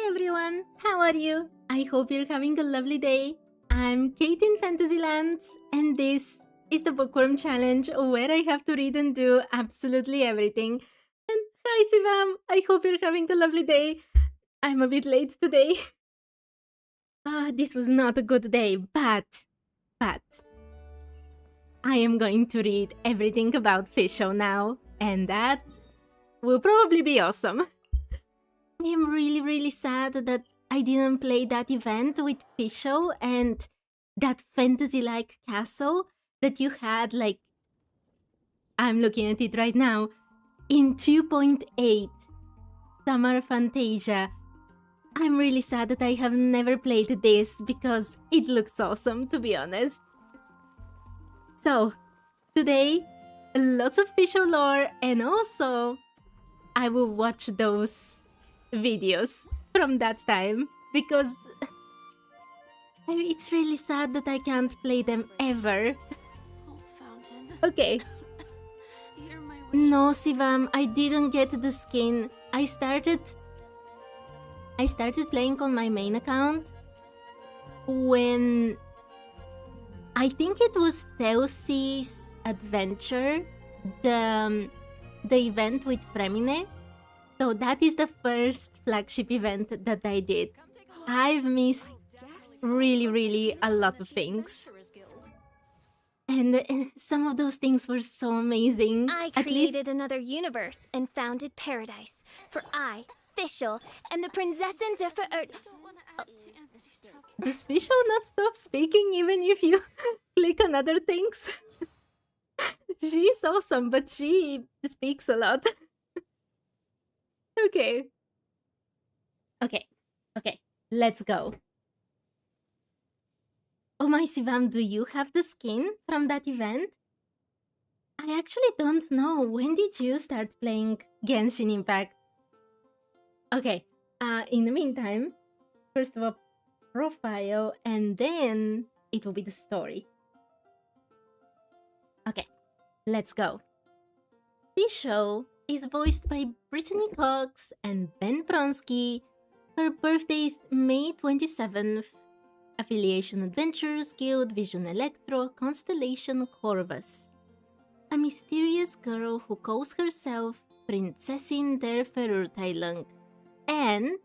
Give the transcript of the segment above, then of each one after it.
everyone, how are you? I hope you're having a lovely day. I'm Kate in Fantasylands, and this is the Bookworm Challenge where I have to read and do absolutely everything. And hi Sivam, I hope you're having a lovely day. I'm a bit late today. This was not a good day, but I am going to read everything about Fisho now, and that will probably be awesome. I am really sad that I didn't play that event with Fisho and that fantasy-like castle that you had, like, I'm looking at it right now, in 2.8 Summer Fantasia. I'm really sad that I have never played this because it looks awesome, to be honest. So, today, lots of Fisho lore, and also I will watch those videos from that time because it's really sad that I can't play them ever. Okay. No, Sivam, I didn't get the skin. I started playing on my main account when I think it was Teusi's adventure, the event with Fremine. So that is the first flagship event that I did. I've missed really a lot of things. And some of those things were so amazing. I created another universe and founded paradise. For I, Fischl, and the Prinzessin Does Fisho not stop speaking even if you click on other things? She's awesome, but she speaks a lot. Okay, let's go. Oh my Sivam, do you have the skin from that event? I actually don't know. When did you start playing Genshin Impact? Okay, in the meantime, first of all, profile, and then it will be the story. Okay, let's go. Fisho is voiced by Brittany Cox and Ben Pronsky. Her birthday is May 27th. Affiliation Adventures Guild Vision Electro Constellation Corvus. A mysterious girl who calls herself Prinzessin der Verurteilung and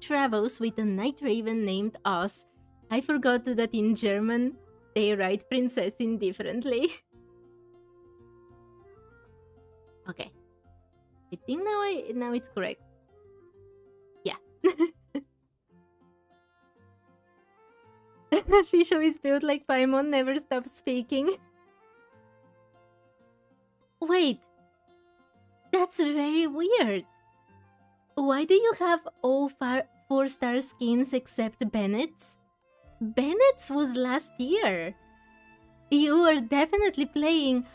travels with a night raven named Oz. I forgot that in German they write Prinzessin differently. Okay, I think now it's correct. Yeah. Fisho is built like Paimon, never stops speaking. Wait, that's very weird. Why do you have all 4-star skins except Bennett's? Bennett's was last year. You were definitely playing.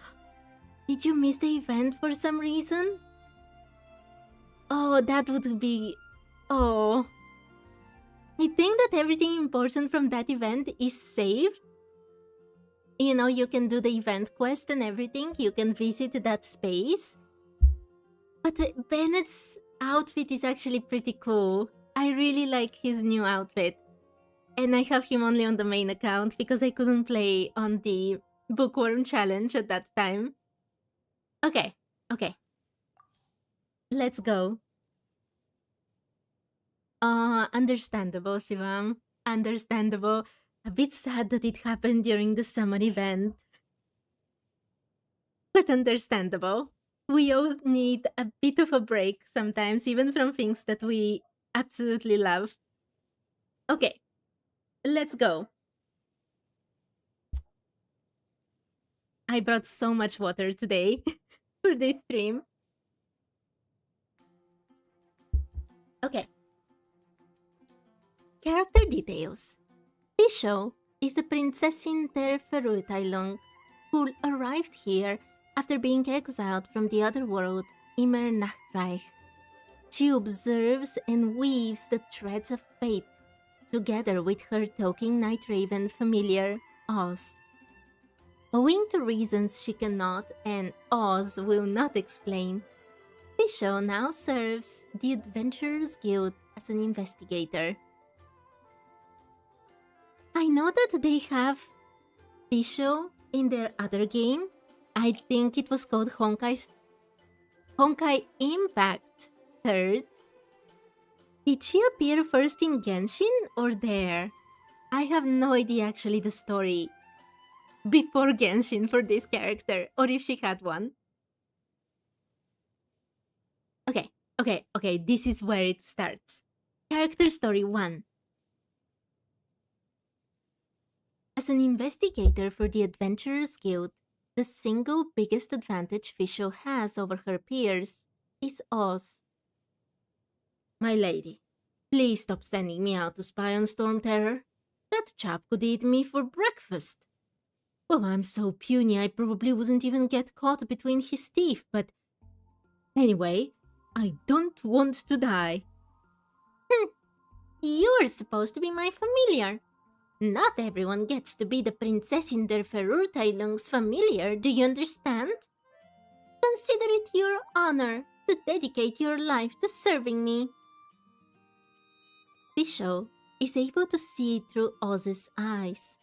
Did you miss the event for some reason? Oh, that would be... Oh. I think that everything important from that event is saved. You know, you can do the event quest and everything. You can visit that space. But Bennett's outfit is actually pretty cool. I really like his new outfit. And I have him only on the main account because I couldn't play on the Bookworm Challenge at that time. Okay. Let's go. Understandable, Sivam. Understandable. A bit sad that it happened during the summer event. But understandable. We all need a bit of a break sometimes, even from things that we absolutely love. Okay, let's go. I brought so much water today for this stream. Okay. Character details. Fisho is the Prinzessin der Verurteilung, who arrived here after being exiled from the other world, Immer Nachtreich. She observes and weaves the threads of fate, together with her talking night raven familiar, Oz. Owing to reasons she cannot and Oz will not explain, Fisho now serves the Adventurers Guild as an investigator. I know that they have Fisho in their other game. I think it was called Honkai Impact 3rd. Did she appear first in Genshin or there? I have no idea actually the story before Genshin for this character, or if she had one. Okay, this is where it starts. Character story 1. As an investigator for the Adventurers Guild, the single biggest advantage Fisho has over her peers is Oz. My lady, please stop sending me out to spy on Storm Terror. That chap could eat me for breakfast. Well, I'm so puny I probably wouldn't even get caught between his teeth, but anyway, I don't want to die. You're supposed to be my familiar. Not everyone gets to be the Prinzessin der Verurteilung's familiar, do you understand? Consider it your honor to dedicate your life to serving me. Fisho is able to see through Oz's eyes.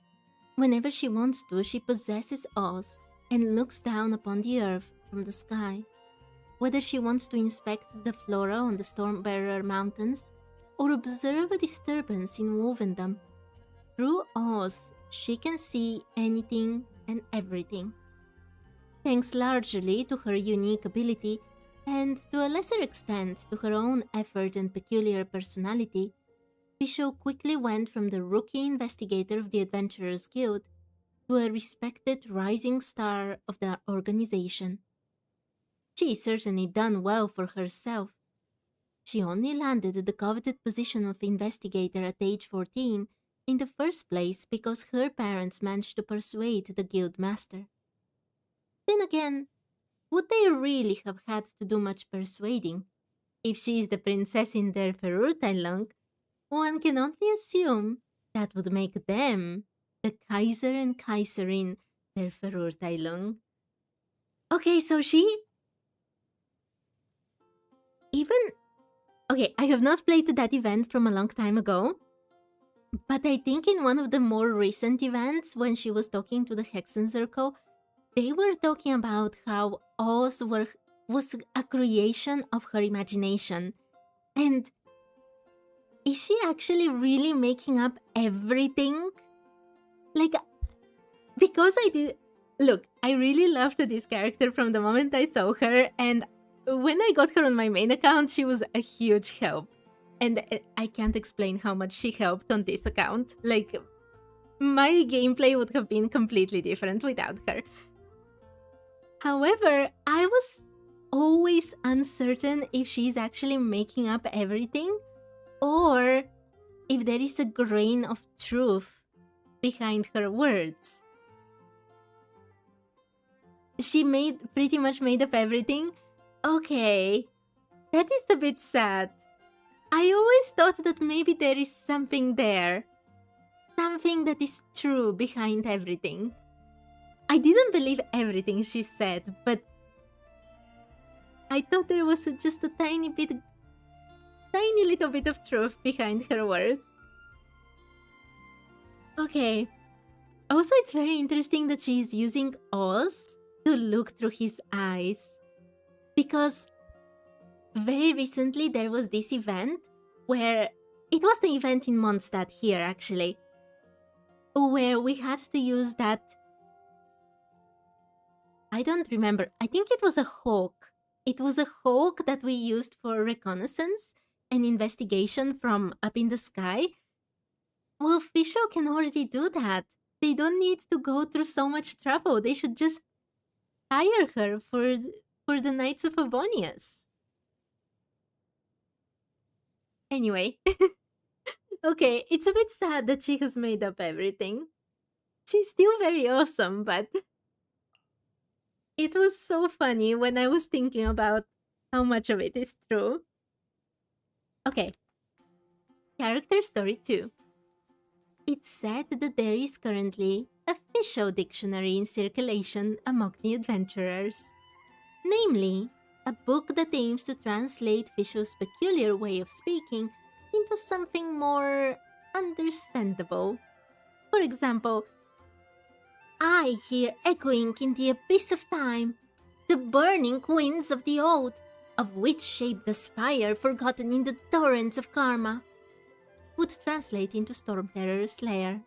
Whenever she wants to, she possesses Oz and looks down upon the earth from the sky. Whether she wants to inspect the flora on the Stormbearer Mountains or observe a disturbance in Wolvendom, through Oz, she can see anything and everything. Thanks largely to her unique ability, and to a lesser extent to her own effort and peculiar personality, Fisho quickly went from the rookie investigator of the Adventurers Guild to a respected rising star of the organization. She certainly done well for herself. She only landed the coveted position of investigator at age 14 in the first place because her parents managed to persuade the guild master. Then again, would they really have had to do much persuading? If she is the Prinzessin der Verurteilung, one can only assume that would make them the Kaiser and Kaiserin der Verurteilung. Okay, so I have not played that event from a long time ago, but I think in one of the more recent events, when she was talking to the Hexen Circle, they were talking about how Oz was a creation of her imagination. And is she actually really making up everything? Because I really loved this character from the moment I saw her, and when I got her on my main account, she was a huge help. And I can't explain how much she helped on this account. My gameplay would have been completely different without her. However, I was always uncertain if she's actually making up everything, or if there is a grain of truth behind her words. She pretty much made up everything? Okay, that is a bit sad. I always thought that maybe there is something there. Something that is true behind everything. I didn't believe everything she said, but I thought there was just a tiny little bit of truth behind her words. Okay. Also, it's very interesting that she's using Oz to look through his eyes. Because very recently there was this event where... It was the event in Mondstadt here, actually. Where we had to use that... I don't remember. I think it was a hawk. It was a hawk that we used for reconnaissance and investigation from up in the sky. Well, Fisho can already do that. They don't need to go through so much trouble. They should just hire her for the Knights of Avonius. Anyway. Okay, it's a bit sad that she has made up everything. She's still very awesome, but... It was so funny when I was thinking about how much of it is true. Okay. Character story 2. It's said that there is currently a Fisho dictionary in circulation among the adventurers. Namely, a book that aims to translate Fisho's peculiar way of speaking into something more understandable. For example, I hear echoing in the abyss of time the burning winds of the old, of which shape the spire forgotten in the torrents of karma, would translate into Storm Terror's lair.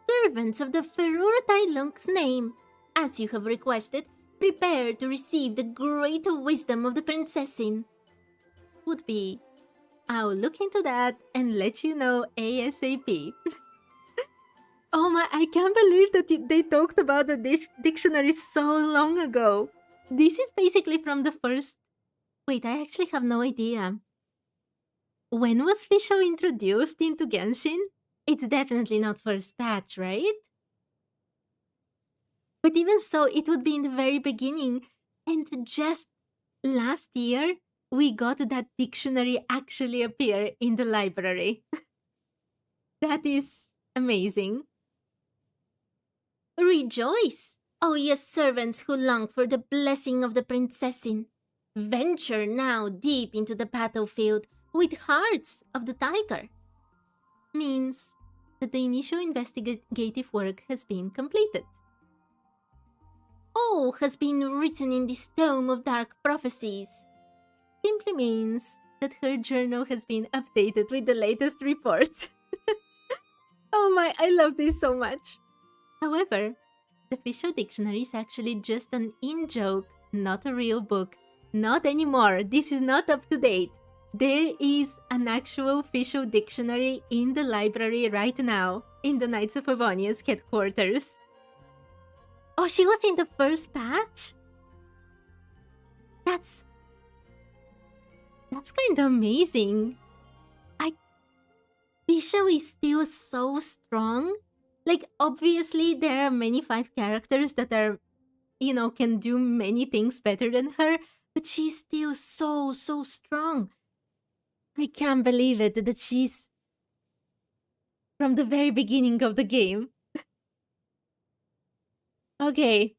Servants of the Ferur Tailung's name, as you have requested, prepare to receive the great wisdom of the Prinzessin. Would be, I'll look into that and let you know ASAP. Oh my, I can't believe that they talked about the dictionary so long ago. This is basically from the first... Wait, I actually have no idea. When was Fisho introduced into Genshin? It's definitely not first patch, right? But even so, it would be in the very beginning. And just last year, we got that dictionary actually appear in the library. That is amazing. Rejoice, O ye servants who long for the blessing of the Prinzessin. Venture now deep into the battlefield with hearts of the tiger. Means that the initial investigative work has been completed. All has been written in this tome of dark prophecies. Simply means that her journal has been updated with the latest report. Oh my, I love this so much. However, the Fisho Dictionary is actually just an in-joke, not a real book. Not anymore. This is not up to date. There is an actual Fisho Dictionary in the library right now, in the Knights of Favonia's headquarters. Oh, she was in the first patch? That's kind of amazing. Fisho is still so strong. Like, obviously, there are many 5 characters that are, can do many things better than her, but she's still so strong. I can't believe it that she's from the very beginning of the game. Okay.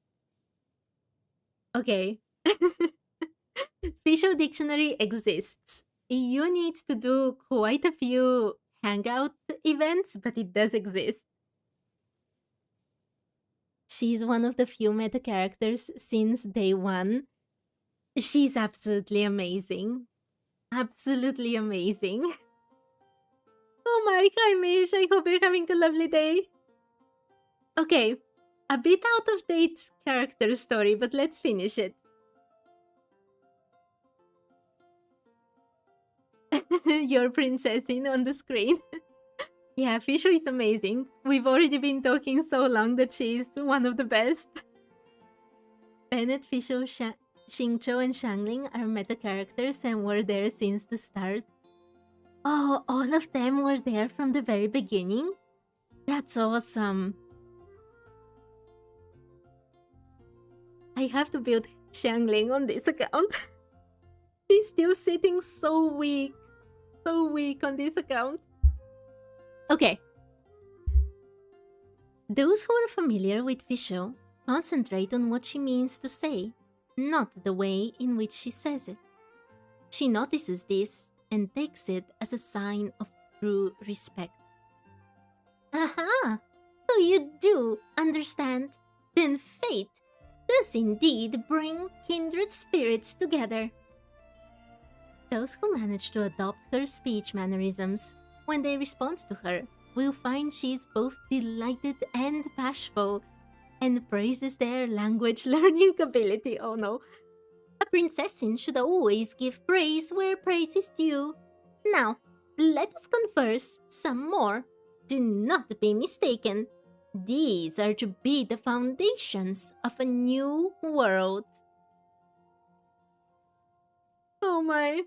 Fisho Dictionary exists. You need to do quite a few hangout events, but it does exist. She's one of the few meta characters since day one. She's absolutely amazing. Absolutely amazing. Oh my, hi Mish, I hope you're having a lovely day. Okay, a bit out of date character story, but let's finish it. Your Prinzessin on the screen. Yeah, Fisho is amazing. We've already been talking so long that she's one of the best. Bennett, Fisho, Xingqiu, and Xiangling are meta characters and were there since the start. Oh, all of them were there from the very beginning? That's awesome. I have to build Xiangling on this account. She's still sitting so weak on this account. Okay. Those who are familiar with Fisho concentrate on what she means to say, not the way in which she says it. She notices this and takes it as a sign of true respect. Aha! So you do understand. Then fate does indeed bring kindred spirits together. Those who manage to adopt her speech mannerisms when they respond to her will find she's both delighted and bashful, and praises their language learning ability. Oh no. A Prinzessin should always give praise where praise is due. Now, let us converse some more. Do not be mistaken. These are to be the foundations of a new world. Oh my.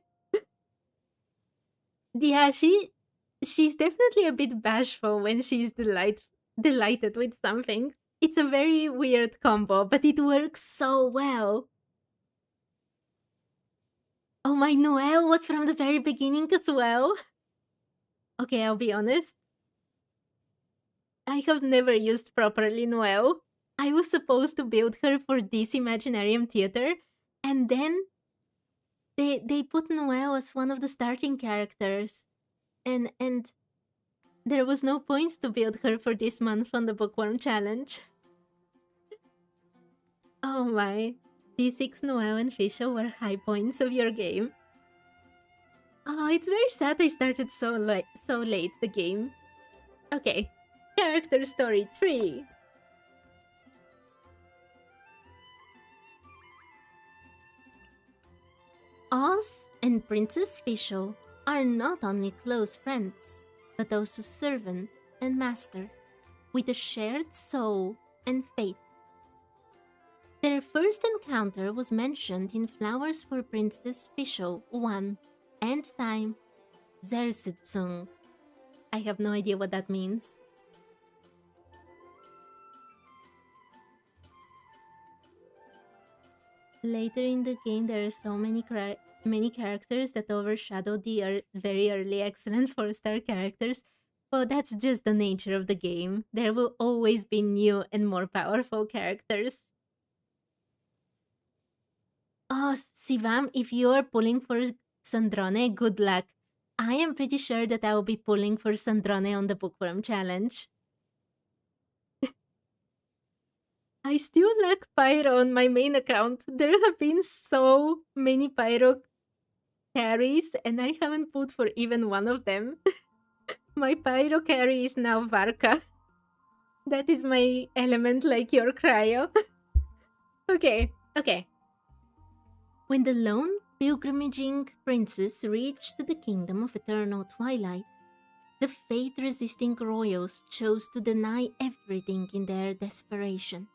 Yeah, she's definitely a bit bashful when she's delighted with something. It's a very weird combo, but it works so well. Oh my, Noelle was from the very beginning as well. Okay, I'll be honest. I have never used properly Noelle. I was supposed to build her for this Imaginarium Theater, And then they put Noelle as one of the starting characters. And there was no points to build her for this month on the Bookworm challenge. Oh my. D6, Noelle, and Fisher were high points of your game. Oh, it's very sad I started so late the game. Okay. Character story 3. Oz and Princess Fisher are not only close friends, but also servant and master, with a shared soul and faith. Their first encounter was mentioned in Flowers for Princess Fisher 1, End Time, Zersitzung. I have no idea what that means. Later in the game, there are so many characters that overshadow the very early excellent 4-star characters. But that's just the nature of the game. There will always be new and more powerful characters. Oh, Sivam, if you're pulling for Sandrone, good luck. I am pretty sure that I will be pulling for Sandrone on the Bookworm challenge. I still lack Pyro on my main account. There have been so many Pyro carries, and I haven't put for even one of them. My Pyro carry is now Varka. That is my element, like your Cryo. Okay. When the lone pilgrimaging princess reached the kingdom of eternal twilight, the fate-resisting royals chose to deny everything in their desperation.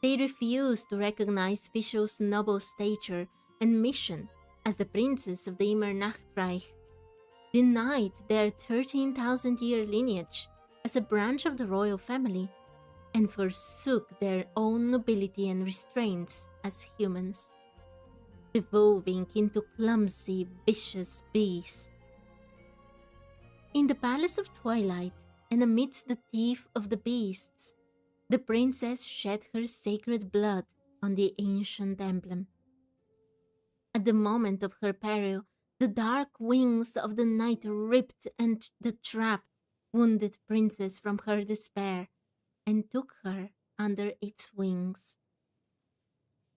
They refused to recognize Fisher's noble stature and mission as the princess of the Immernachreich, denied their 13,000-year lineage as a branch of the royal family, and forsook their own nobility and restraints as humans, evolving into clumsy, vicious beasts. In the Palace of Twilight, and amidst the teeth of the beasts, the princess shed her sacred blood on the ancient emblem. At the moment of her peril, the dark wings of the night ripped and the trapped, wounded princess from her despair and took her under its wings.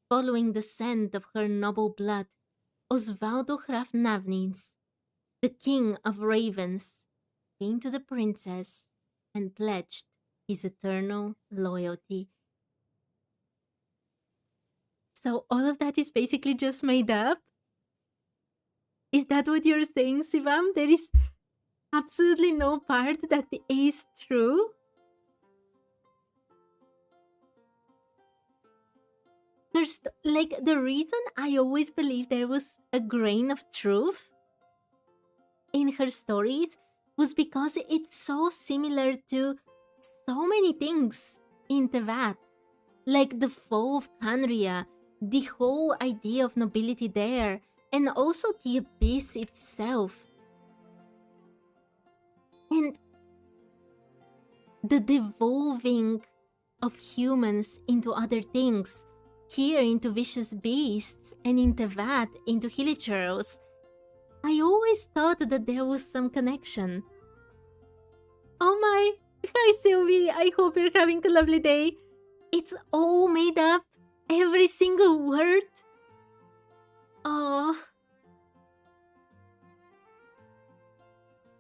Following the scent of her noble blood, Osvaldo Graf Navnins, the king of ravens, came to the princess and pledged his eternal loyalty. So all of that is basically just made up? Is that what you're saying, Sivam? There is absolutely no part that is true? There's, like, the reason I always believed there was a grain of truth in her stories was because it's so similar to so many things in Teyvat. Like the fall of Canria, the whole idea of nobility there, and also the abyss itself. And the devolving of humans into other things, here into vicious beasts, and in Teyvat into hilichurls. I always thought that there was some connection. Oh my! Hi Sylvie, I hope you're having a lovely day. It's all made up, every single word. Oh.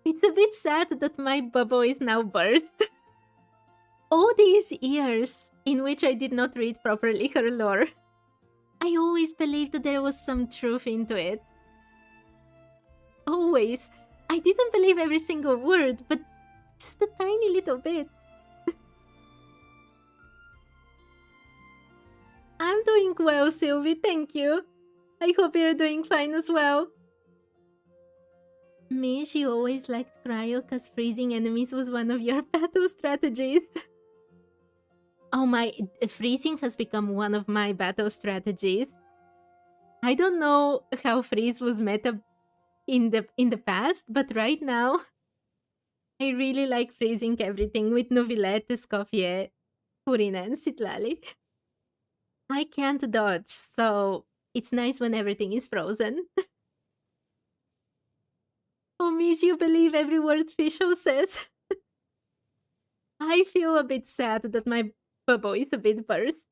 It's a bit sad that my bubble is now burst. All these years in which I did not read properly her lore, I always believed that there was some truth into it. Always. I didn't believe every single word, but just a tiny little bit. I'm doing well, Sylvie, thank you. I hope you're doing fine as well. Me, she always liked Cryo cause freezing enemies was one of your battle strategies. Oh my, freezing has become one of my battle strategies. I don't know how freeze was meta in the past, but right now, I really like freezing everything with Novilette, Escoffier, Purina, and Citlali. I can't dodge, so It's nice when everything is frozen. Oh, miss, you believe every word Fisho says? I feel a bit sad that my bubble is a bit burst.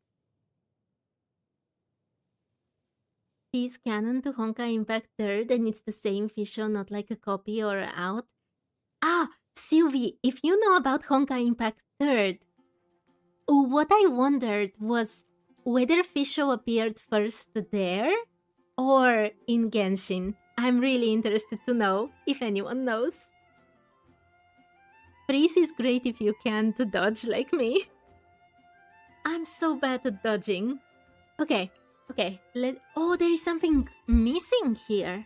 She's canon to Honkai Impact 3rd and it's the same Fisho, not like a copy or out. Ah, Sylvie, if you know about Honkai Impact 3rd, what I wondered was whether Fisho appeared first there or in Genshin. I'm really interested to know if anyone knows. Freeze is great if you can to dodge like me. I'm so bad at dodging. Okay, oh, there is something missing here.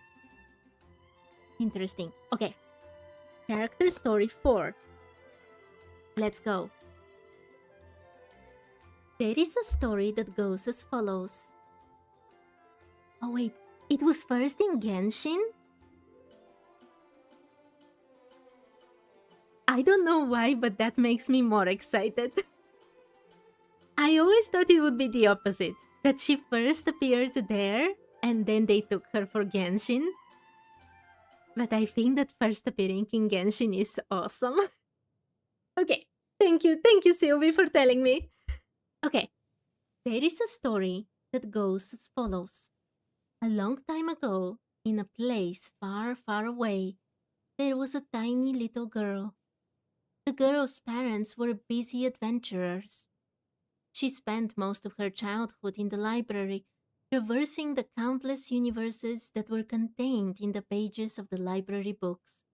Interesting. Okay. Character story 4. Let's go. There is a story that goes as follows. Oh wait, it was first in Genshin? I don't know why, but that makes me more excited. I always thought it would be the opposite. That she first appeared there, and then they took her for Genshin. But I think that first appearing in Genshin is awesome. Okay, thank you, Sylvie, for telling me. Okay, there is a story that goes as follows. A long time ago, in a place far, far away, there was a tiny little girl. The girl's parents were busy adventurers. She spent most of her childhood in the library, traversing the countless universes that were contained in the pages of the library books.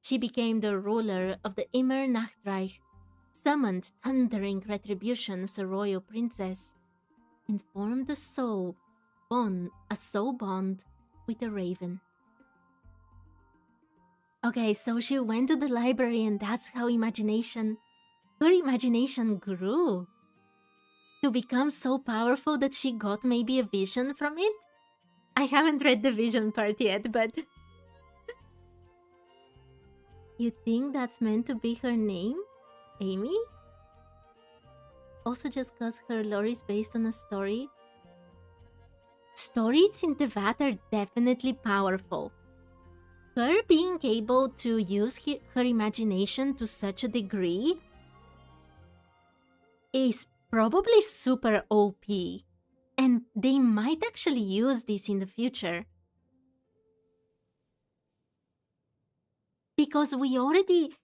She became the ruler of the Immer Nachtreich, summoned thundering retribution as a royal princess, and formed a soul bond with a raven. Okay, so she went to the library and that's how her imagination grew. To become so powerful that she got maybe a vision from it? I haven't read the vision part yet, but... You think that's meant to be her name? Amy? Also just cause her lore is based on a story? Stories in Teyvat are definitely powerful. Her being able to use her imagination to such a degree is probably super OP, and they might actually use this in the future. Because we already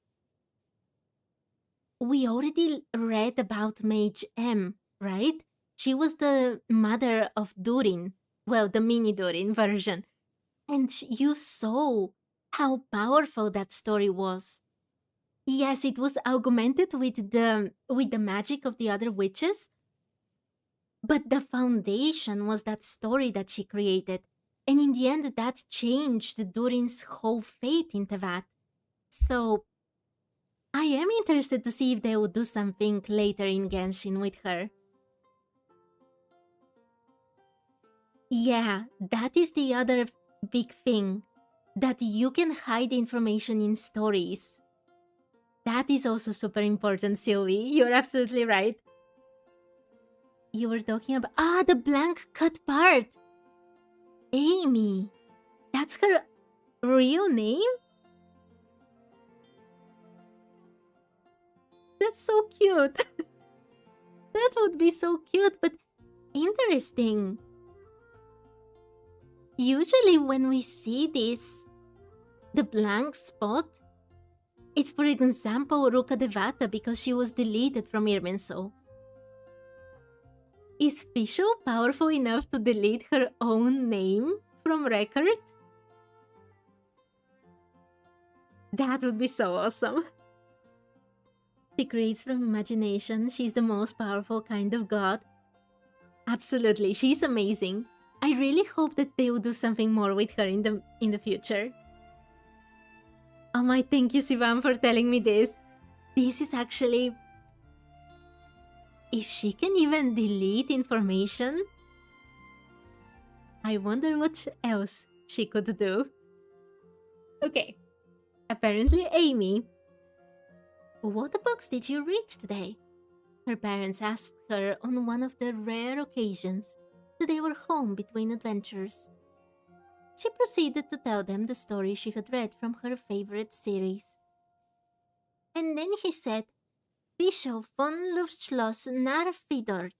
read about Mage M, right? She was the mother of Durin, well, the mini Durin version, and you saw how powerful that story was. Yes, it was augmented with the magic of the other witches, but the foundation was that story that she created, and in the end that changed Durin's whole fate in Teyvat. So I am interested to see if they will do something later in Genshin with her. Yeah, that is the other big thing, that you can hide information in stories. That is also super important, Sylvie. You're absolutely right. You were talking about... the blank cut part! Amy! That's her real name? That's so cute! That would be so cute, but interesting. Usually when we see this, the blank spot, it's for example Ruka Devata because she was deleted from Irminsul. Is Fisho powerful enough to delete her own name from record? That would be so awesome. She creates from imagination. She's the most powerful kind of god. Absolutely, she's amazing. I really hope that they will do something more with her in the future. Oh my, thank you, Sivan, for telling me this. This is actually... If she can even delete information, I wonder what else she could do. Okay. Apparently, Amy. What books did you read today? Her parents asked her on one of the rare occasions they were home between adventures. She proceeded to tell them the story she had read from her favorite series. And then he said, Bischof von Luftschloss Narfidort,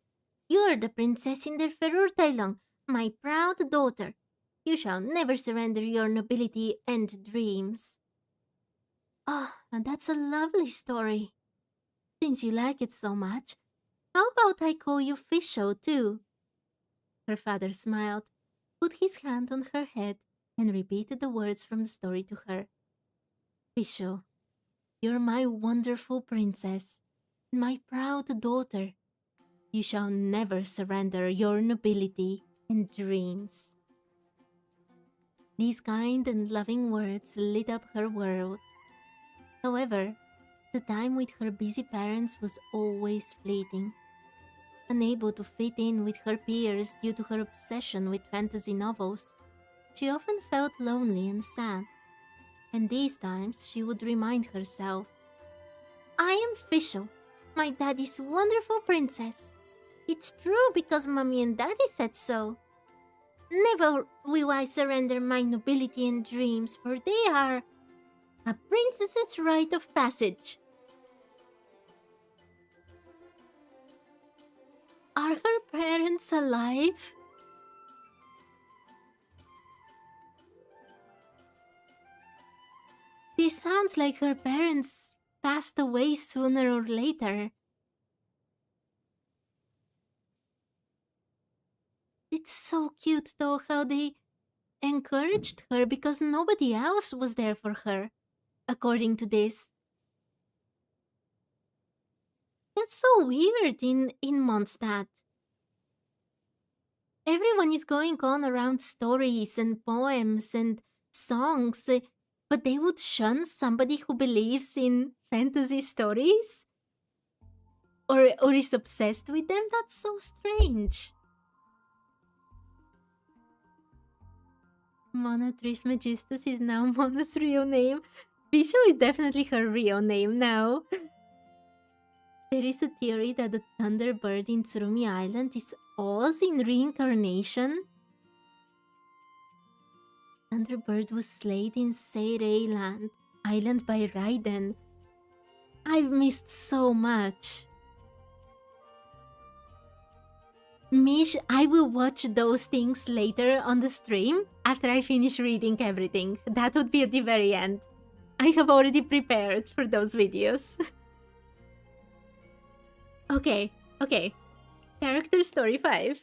you are the Prinzessin der Verurteilung, my proud daughter. You shall never surrender your nobility and dreams. Ah, and that's a lovely story. Since you like it so much, how about I call you Fisho too? Her father smiled, put his hand on her head, and repeated the words from the story to her. Fisho, you're my wonderful princess, my proud daughter. You shall never surrender your nobility and dreams. These kind and loving words lit up her world. However, the time with her busy parents was always fleeting. Unable to fit in with her peers due to her obsession with fantasy novels, she often felt lonely and sad. And these times she would remind herself, I am Fisho, my daddy's wonderful princess. It's true because mommy and daddy said so. Never will I surrender my nobility and dreams, for they are a princess's rite of passage. Are her parents alive? This sounds like her parents passed away sooner or later. It's so cute though how they encouraged her because nobody else was there for her, according to this. That's so weird in Mondstadt. Everyone is going on around stories and poems and songs, but they would shun somebody who believes in fantasy stories? Or is obsessed with them? That's so strange. Mona Trismegistus is now Mona's real name. Bisho is definitely her real name now. There is a theory that the Thunderbird in Tsurumi Island is Oz in reincarnation. Thunderbird was slayed in Seirei Island by Raiden. I've missed so much. Mish, I will watch those things later on the stream after I finish reading everything. That would be at the very end. I have already prepared for those videos. Okay. Character story 5.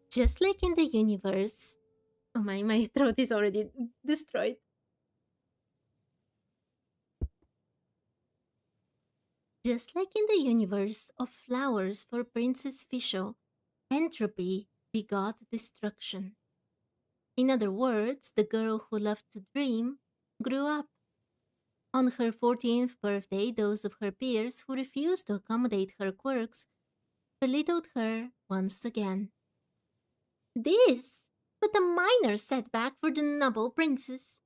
Just like in the universe... Oh my throat is already destroyed. Just like in the universe of flowers for Princess Fisho, entropy begot destruction. In other words, the girl who loved to dream grew up. On her 14th birthday, those of her peers who refused to accommodate her quirks belittled her once again. This but a minor setback for the noble princess.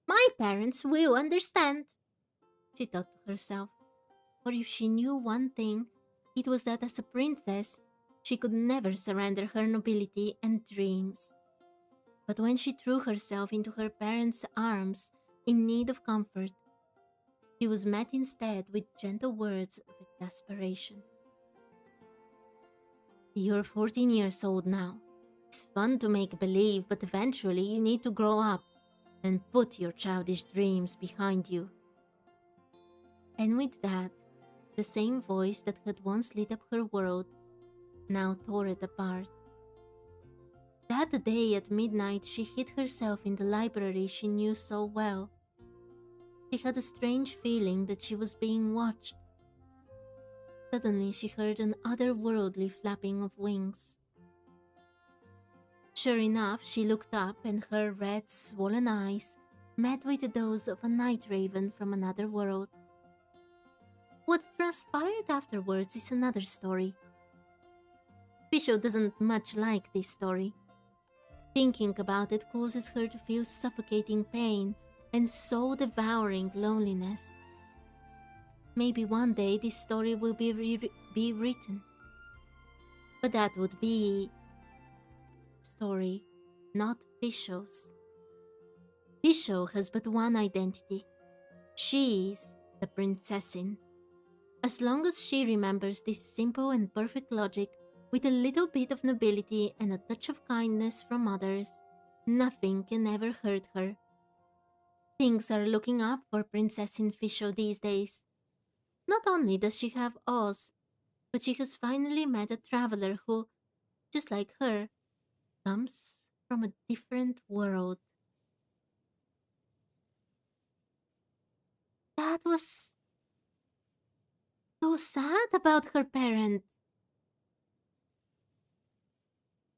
My parents will understand, she thought to herself. For if she knew one thing, it was that as a princess, she could never surrender her nobility and dreams. But when she threw herself into her parents' arms in need of comfort, she was met instead with gentle words of exasperation. You're 14 years old now. It's fun to make believe, but eventually you need to grow up and put your childish dreams behind you. And with that, the same voice that had once lit up her world now tore it apart. That day at midnight, she hid herself in the library she knew so well. She had a strange feeling that she was being watched. Suddenly, she heard an otherworldly flapping of wings. Sure enough, she looked up and her red, swollen eyes met with those of a night raven from another world. What transpired afterwards is another story. Fisho doesn't much like this story. Thinking about it causes her to feel suffocating pain and soul-devouring loneliness. Maybe one day this story will be written. But that would be story, not Fisho's. Fisho has but one identity. She is the Prinzessin. As long as she remembers this simple and perfect logic, with a little bit of nobility and a touch of kindness from others, nothing can ever hurt her. Things are looking up for Prinzessin Fisho these days. Not only does she have Oz, but she has finally met a traveler who, just like her, comes from a different world. That was so sad about her parents.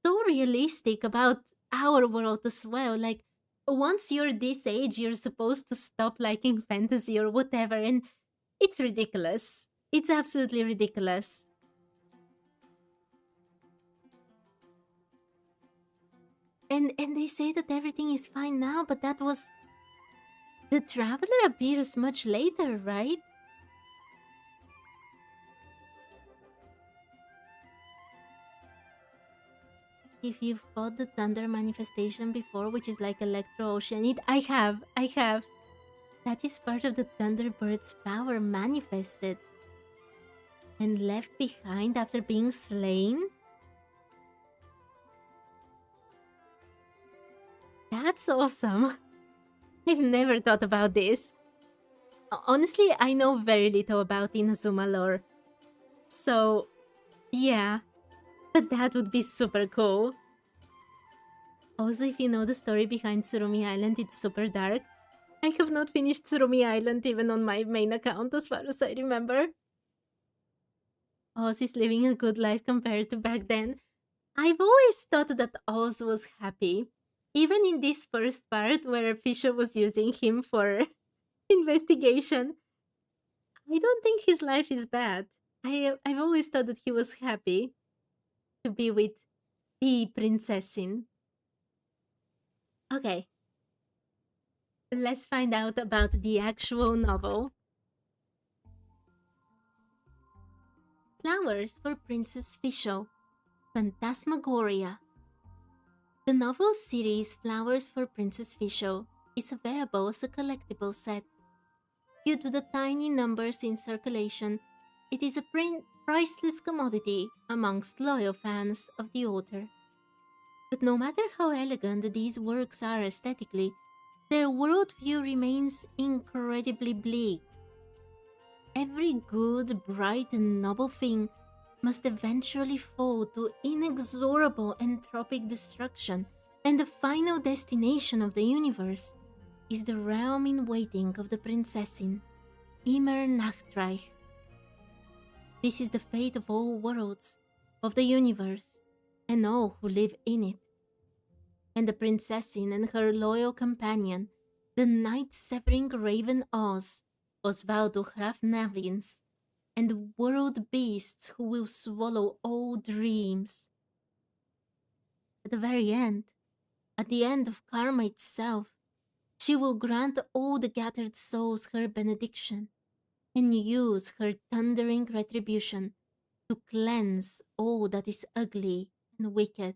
So realistic about our world as well. Like, once you're this age, you're supposed to stop liking fantasy or whatever, and it's ridiculous. It's absolutely ridiculous. And they say that everything is fine now, but that was the traveler appears much later, right? If you've fought the thunder manifestation before, which is like Electro Ocean, I have. That is part of the Thunderbird's power manifested and left behind after being slain? That's awesome. I've never thought about this. Honestly, I know very little about Inazuma lore. So, yeah. But that would be super cool. Also, if you know the story behind Tsurumi Island, it's super dark. I have not finished Tsurumi Island even on my main account as far as I remember. Oz is living a good life compared to back then. I've always thought that Oz was happy. Even in this first part where Fisher was using him for investigation, I don't think his life is bad. I've always thought that he was happy to be with the Prinzessin. Okay, let's find out about the actual novel. Flowers for Princess Fisho, Phantasmagoria. The novel series Flowers for Princess Fisho is available as a collectible set. Due to the tiny numbers in circulation, it is a priceless commodity amongst loyal fans of the author. But no matter how elegant these works are aesthetically, their worldview remains incredibly bleak. Every good, bright, and noble thing must eventually fall to inexorable entropic destruction, and the final destination of the universe is the realm in waiting of the Prinzessin, Immer Nachtreich. This is the fate of all worlds, of the universe, and all who live in it. And the Prinzessin and her loyal companion, the night-severing raven Oz, Osvaldo Hrafnavlins, and world beasts who will swallow all dreams. At the very end, at the end of karma itself, she will grant all the gathered souls her benediction and use her thundering retribution to cleanse all that is ugly and wicked.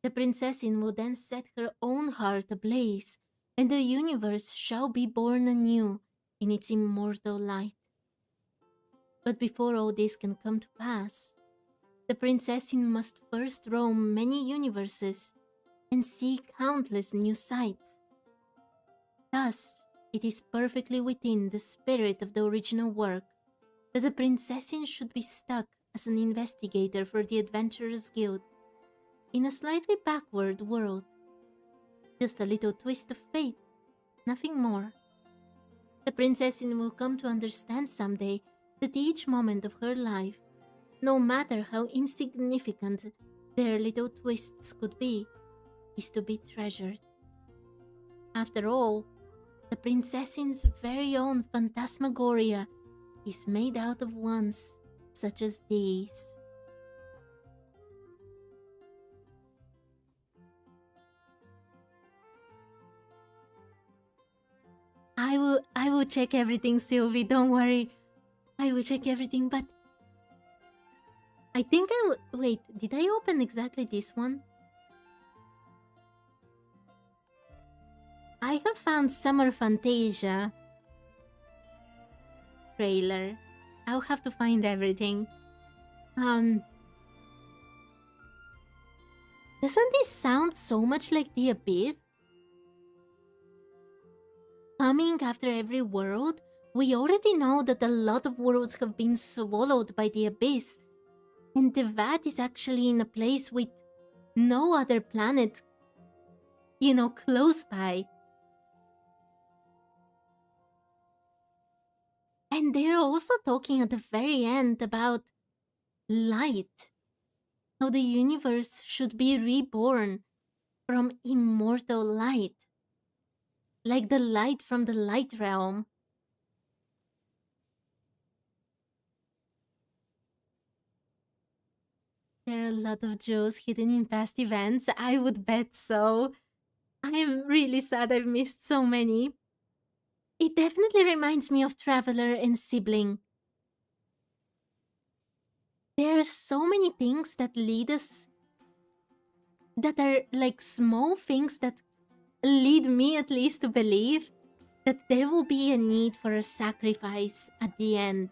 The Prinzessin will then set her own heart ablaze, and the universe shall be born anew in its immortal light. But before all this can come to pass, the Prinzessin must first roam many universes and see countless new sights. Thus, it is perfectly within the spirit of the original work that the Prinzessin should be stuck as an investigator for the Adventurers Guild in a slightly backward world. Just a little twist of fate, nothing more. The Prinzessin will come to understand someday that each moment of her life, no matter how insignificant their little twists could be, is to be treasured. After all, the Prinzessin's very own Phantasmagoria is made out of ones such as these. I will check everything, Sylvie. Don't worry. I will check everything, but I think wait, did I open exactly this one? I have found Summer Fantasia trailer. I'll have to find everything. Doesn't this sound so much like the Abyss? Coming after every world, we already know that a lot of worlds have been swallowed by the Abyss, and Teyvat is actually in a place with no other planet, close by. And they're also talking at the very end about light, how the universe should be reborn from immortal light, like the light from the light realm. There are a lot of jewels hidden in past events. I would bet so. I am really sad I've missed so many. It definitely reminds me of Traveler and Sibling. There are so many things that lead us, that are like small things that lead me at least to believe that there will be a need for a sacrifice at the end.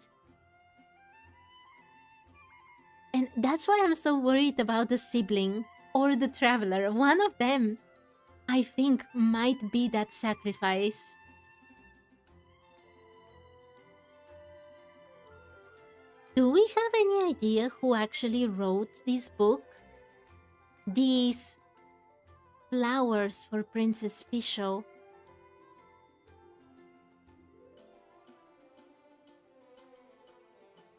And that's why I'm so worried about the Sibling or the Traveler. One of them, I think, might be that sacrifice. Do we have any idea who actually wrote this book? These flowers for Princess Fischl.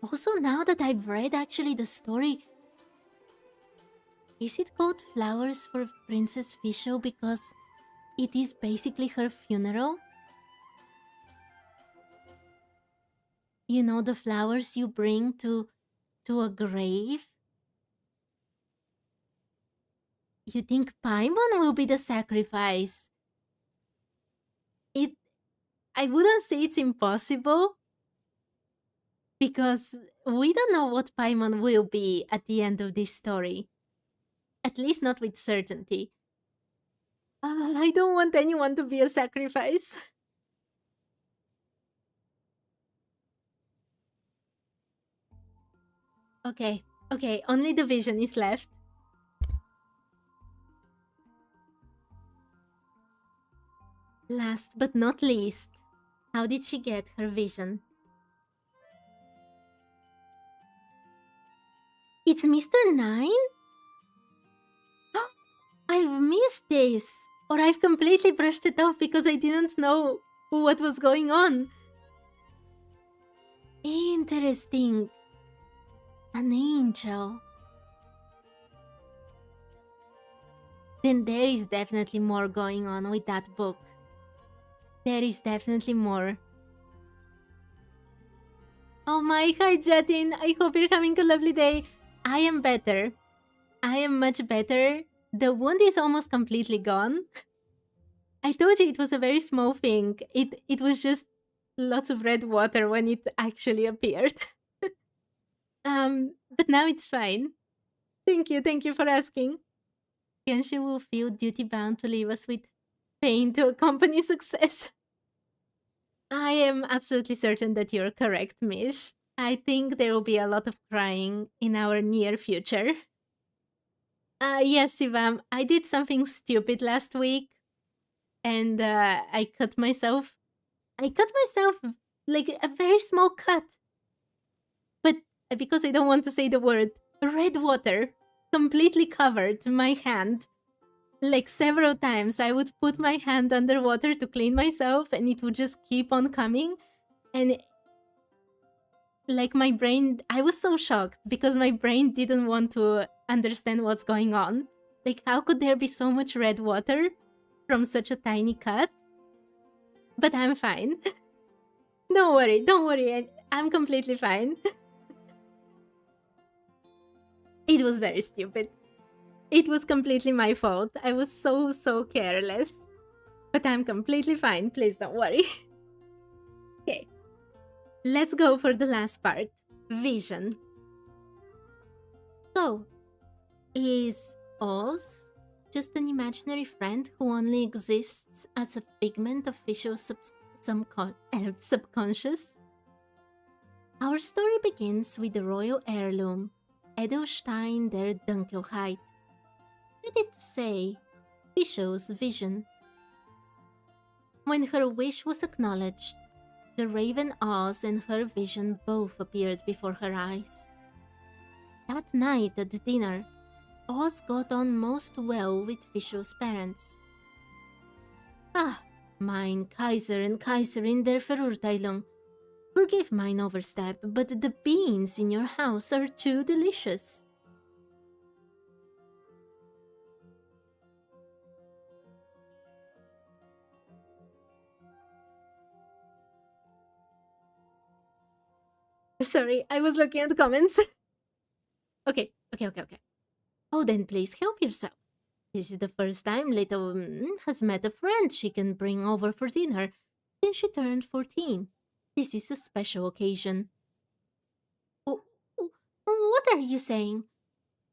Also, now that I've read actually the story, is it called Flowers for Princess Fischl because it is basically her funeral? You know, the flowers you bring to a grave? You think Paimon will be the sacrifice? I wouldn't say it's impossible, because we don't know what Paimon will be at the end of this story. At least not with certainty. I don't want anyone to be a sacrifice. Okay, only the vision is left. Last but not least, how did she get her vision? It's Mr. 9? I've missed this! Or I've completely brushed it off because I didn't know what was going on. Interesting. An angel. Then there is definitely more going on with that book. There is definitely more. Oh my, hi Jatin. I hope you're having a lovely day. I am better. I am much better. The wound is almost completely gone. I told you it was a very small thing. It was just lots of red water when it actually appeared. But now it's fine. Thank you for asking. Genshin will feel duty-bound to leave us with pain to accompany success. I am absolutely certain that you're correct, Mish. I think there will be a lot of crying in our near future. Yes, Sivam, I did something stupid last week. And I cut myself. I cut myself like a very small cut. But because I don't want to say the word, red water completely covered my hand. Like several times, I would put my hand underwater to clean myself and it would just keep on coming. And like my brain, I was so shocked because my brain didn't want to understand what's going on. Like, how could there be so much red water from such a tiny cut? But I'm fine. Don't worry, I'm completely fine. It was very stupid. It was completely my fault. I was so careless. But I'm completely fine, please don't worry. Okay, let's go for the last part. Vision. So, is Oz just an imaginary friend who only exists as a figment of Fisho's subconscious? Our story begins with the royal heirloom, Edelstein der Dunkelheit. That is to say, Fisho's vision. When her wish was acknowledged, the raven Oz and her vision both appeared before her eyes. That night at dinner, Oz got on most well with Fisho's parents. Ah, mein Kaiser and Kaiserin der Verurteilung. Forgive mine overstep, but the beans in your house are too delicious. Sorry, I was looking at the comments. Okay. Oh, then please help yourself. This is the first time Little has met a friend she can bring over for dinner since she turned 14. This is a special occasion. What are you saying?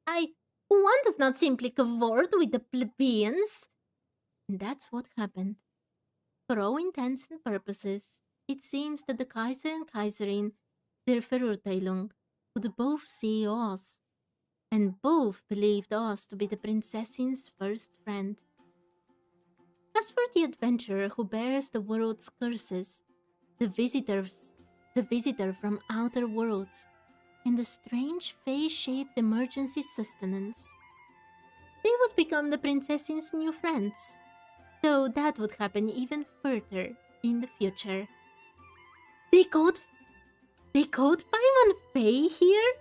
One does not simply cavort with the plebeians. That's what happened. For all intents and purposes, it seems that the Kaiser and Kaiserin, their Verurteilung, could both see Oz, and both believed Oz to be the Prinzessin's first friend. As for the adventurer who bears the world's curses, the visitor from outer worlds, and the strange face-shaped emergency sustenance, they would become the Prinzessin's new friends, though that would happen even further in the future. They called Paimon Fae here?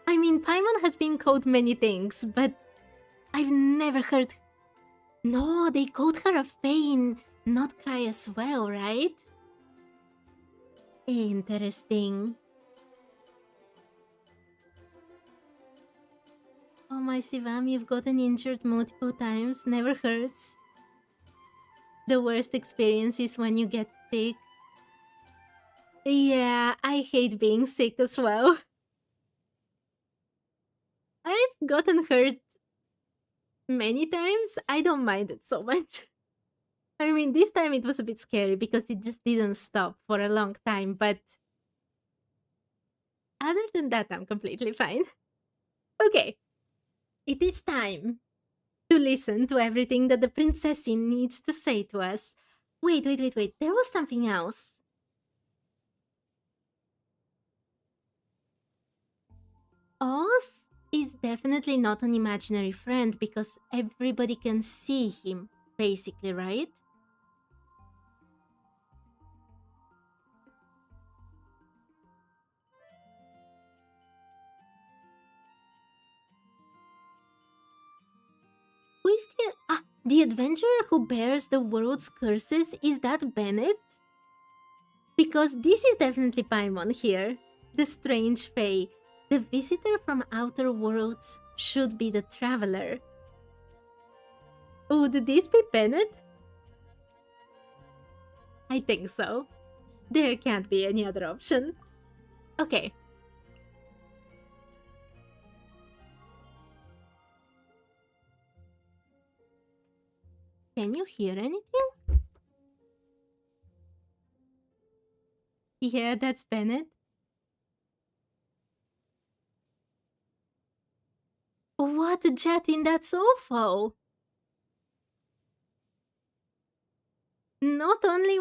I mean, Paimon has been called many things, but I've never heard... No, they called her a Fae in Not Cry as well, right? Interesting. Oh my Sivam, you've gotten injured multiple times, never hurts. The worst experience is when you get sick. Yeah, I hate being sick as well. I've gotten hurt many times. I don't mind it so much. I mean, this time it was a bit scary because it just didn't stop for a long time, but other than that, I'm completely fine. Okay, it is time to listen to everything that the Prinzessin needs to say to us. Wait, there was something else. Oz is definitely not an imaginary friend because everybody can see him, basically, right? Who is the adventurer who bears the world's curses? Is that Bennett? Because this is definitely Paimon here, the strange fae. The visitor from outer worlds should be the traveler. Would this be Bennett? I think so. There can't be any other option. Okay. Can you hear anything? Yeah, that's Bennett. What, Jatin, that's awful. Not only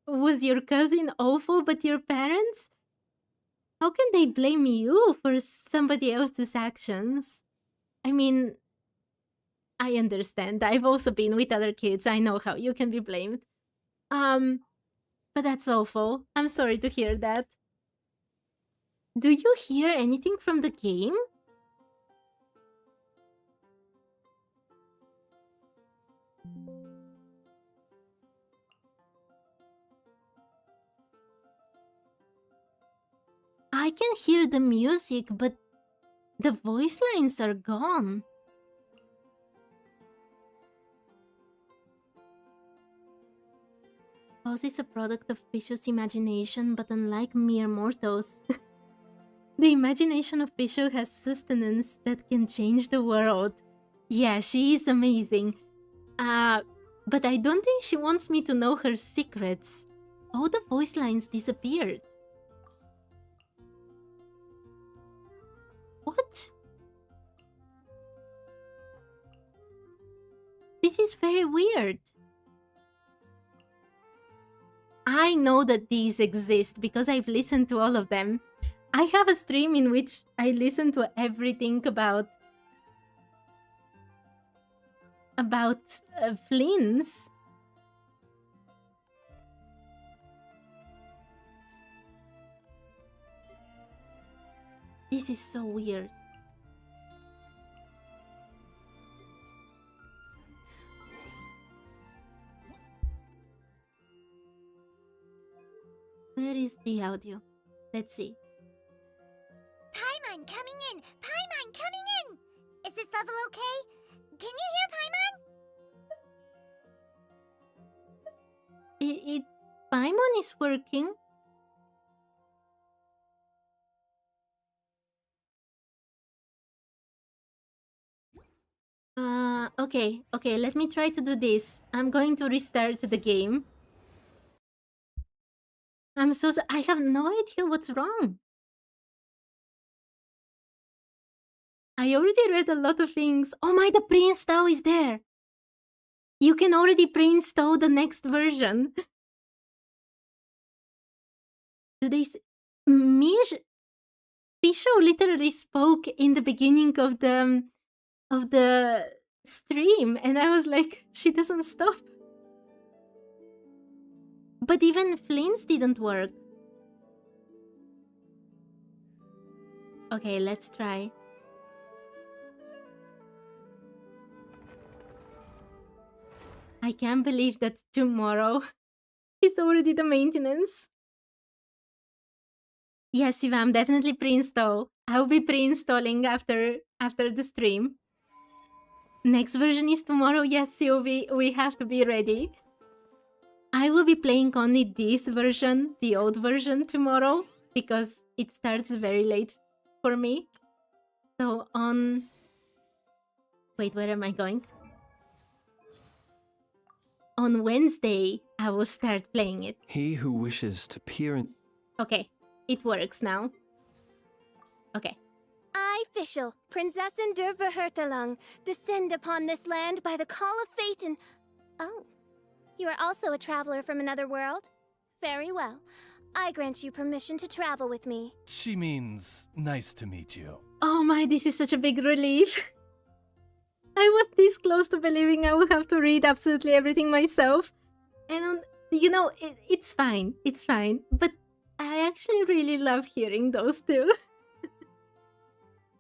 was your cousin awful, but your parents? How can they blame you for somebody else's actions? I mean, I understand. I've also been with other kids. I know how you can be blamed. But that's awful. I'm sorry to hear that. Do you hear anything from the game? I can hear the music, but the voice lines are gone. House is a product of Fisho's imagination, but unlike mere mortals, the imagination of Fisho has sustenance that can change the world. Yeah, she is amazing. But I don't think she wants me to know her secrets. All the voice lines disappeared. What? This is very weird. I know that these exist because I've listened to all of them. I have a stream in which I listen to everything about Flynn's. This is so weird. Where is the audio? Let's see. Paimon coming in! Paimon coming in! Is this level okay? Can you hear Paimon? Paimon is working. Okay, let me try to do this. I'm going to restart the game. I'm so I have no idea what's wrong. I already read a lot of things. Oh my, the pre-install is there. You can already pre-install the next version. Do they Fisho literally spoke in the beginning of the stream, and I was like, she doesn't stop. But even Flynn's didn't work. Okay, let's try. I can't believe that tomorrow is already the maintenance. Yes, Ivam, definitely pre-install. I'll be pre-installing after the stream. Next version is tomorrow. Yes, Sylvie, we have to be ready. I will be playing only this version, the old version, tomorrow, because it starts very late for me. So on... Wait, where am I going? On Wednesday, I will start playing it. He who wishes to peer in... Okay, it works now. Okay. I, Fischl, Prinzessin der Verhurthelung, descend upon this land by the call of fate and... Oh, you are also a traveler from another world? Very well. I grant you permission to travel with me. She means nice to meet you. Oh my, this is such a big relief. I was this close to believing I would have to read absolutely everything myself. And, you know, it's fine. It's fine. But I actually really love hearing those two.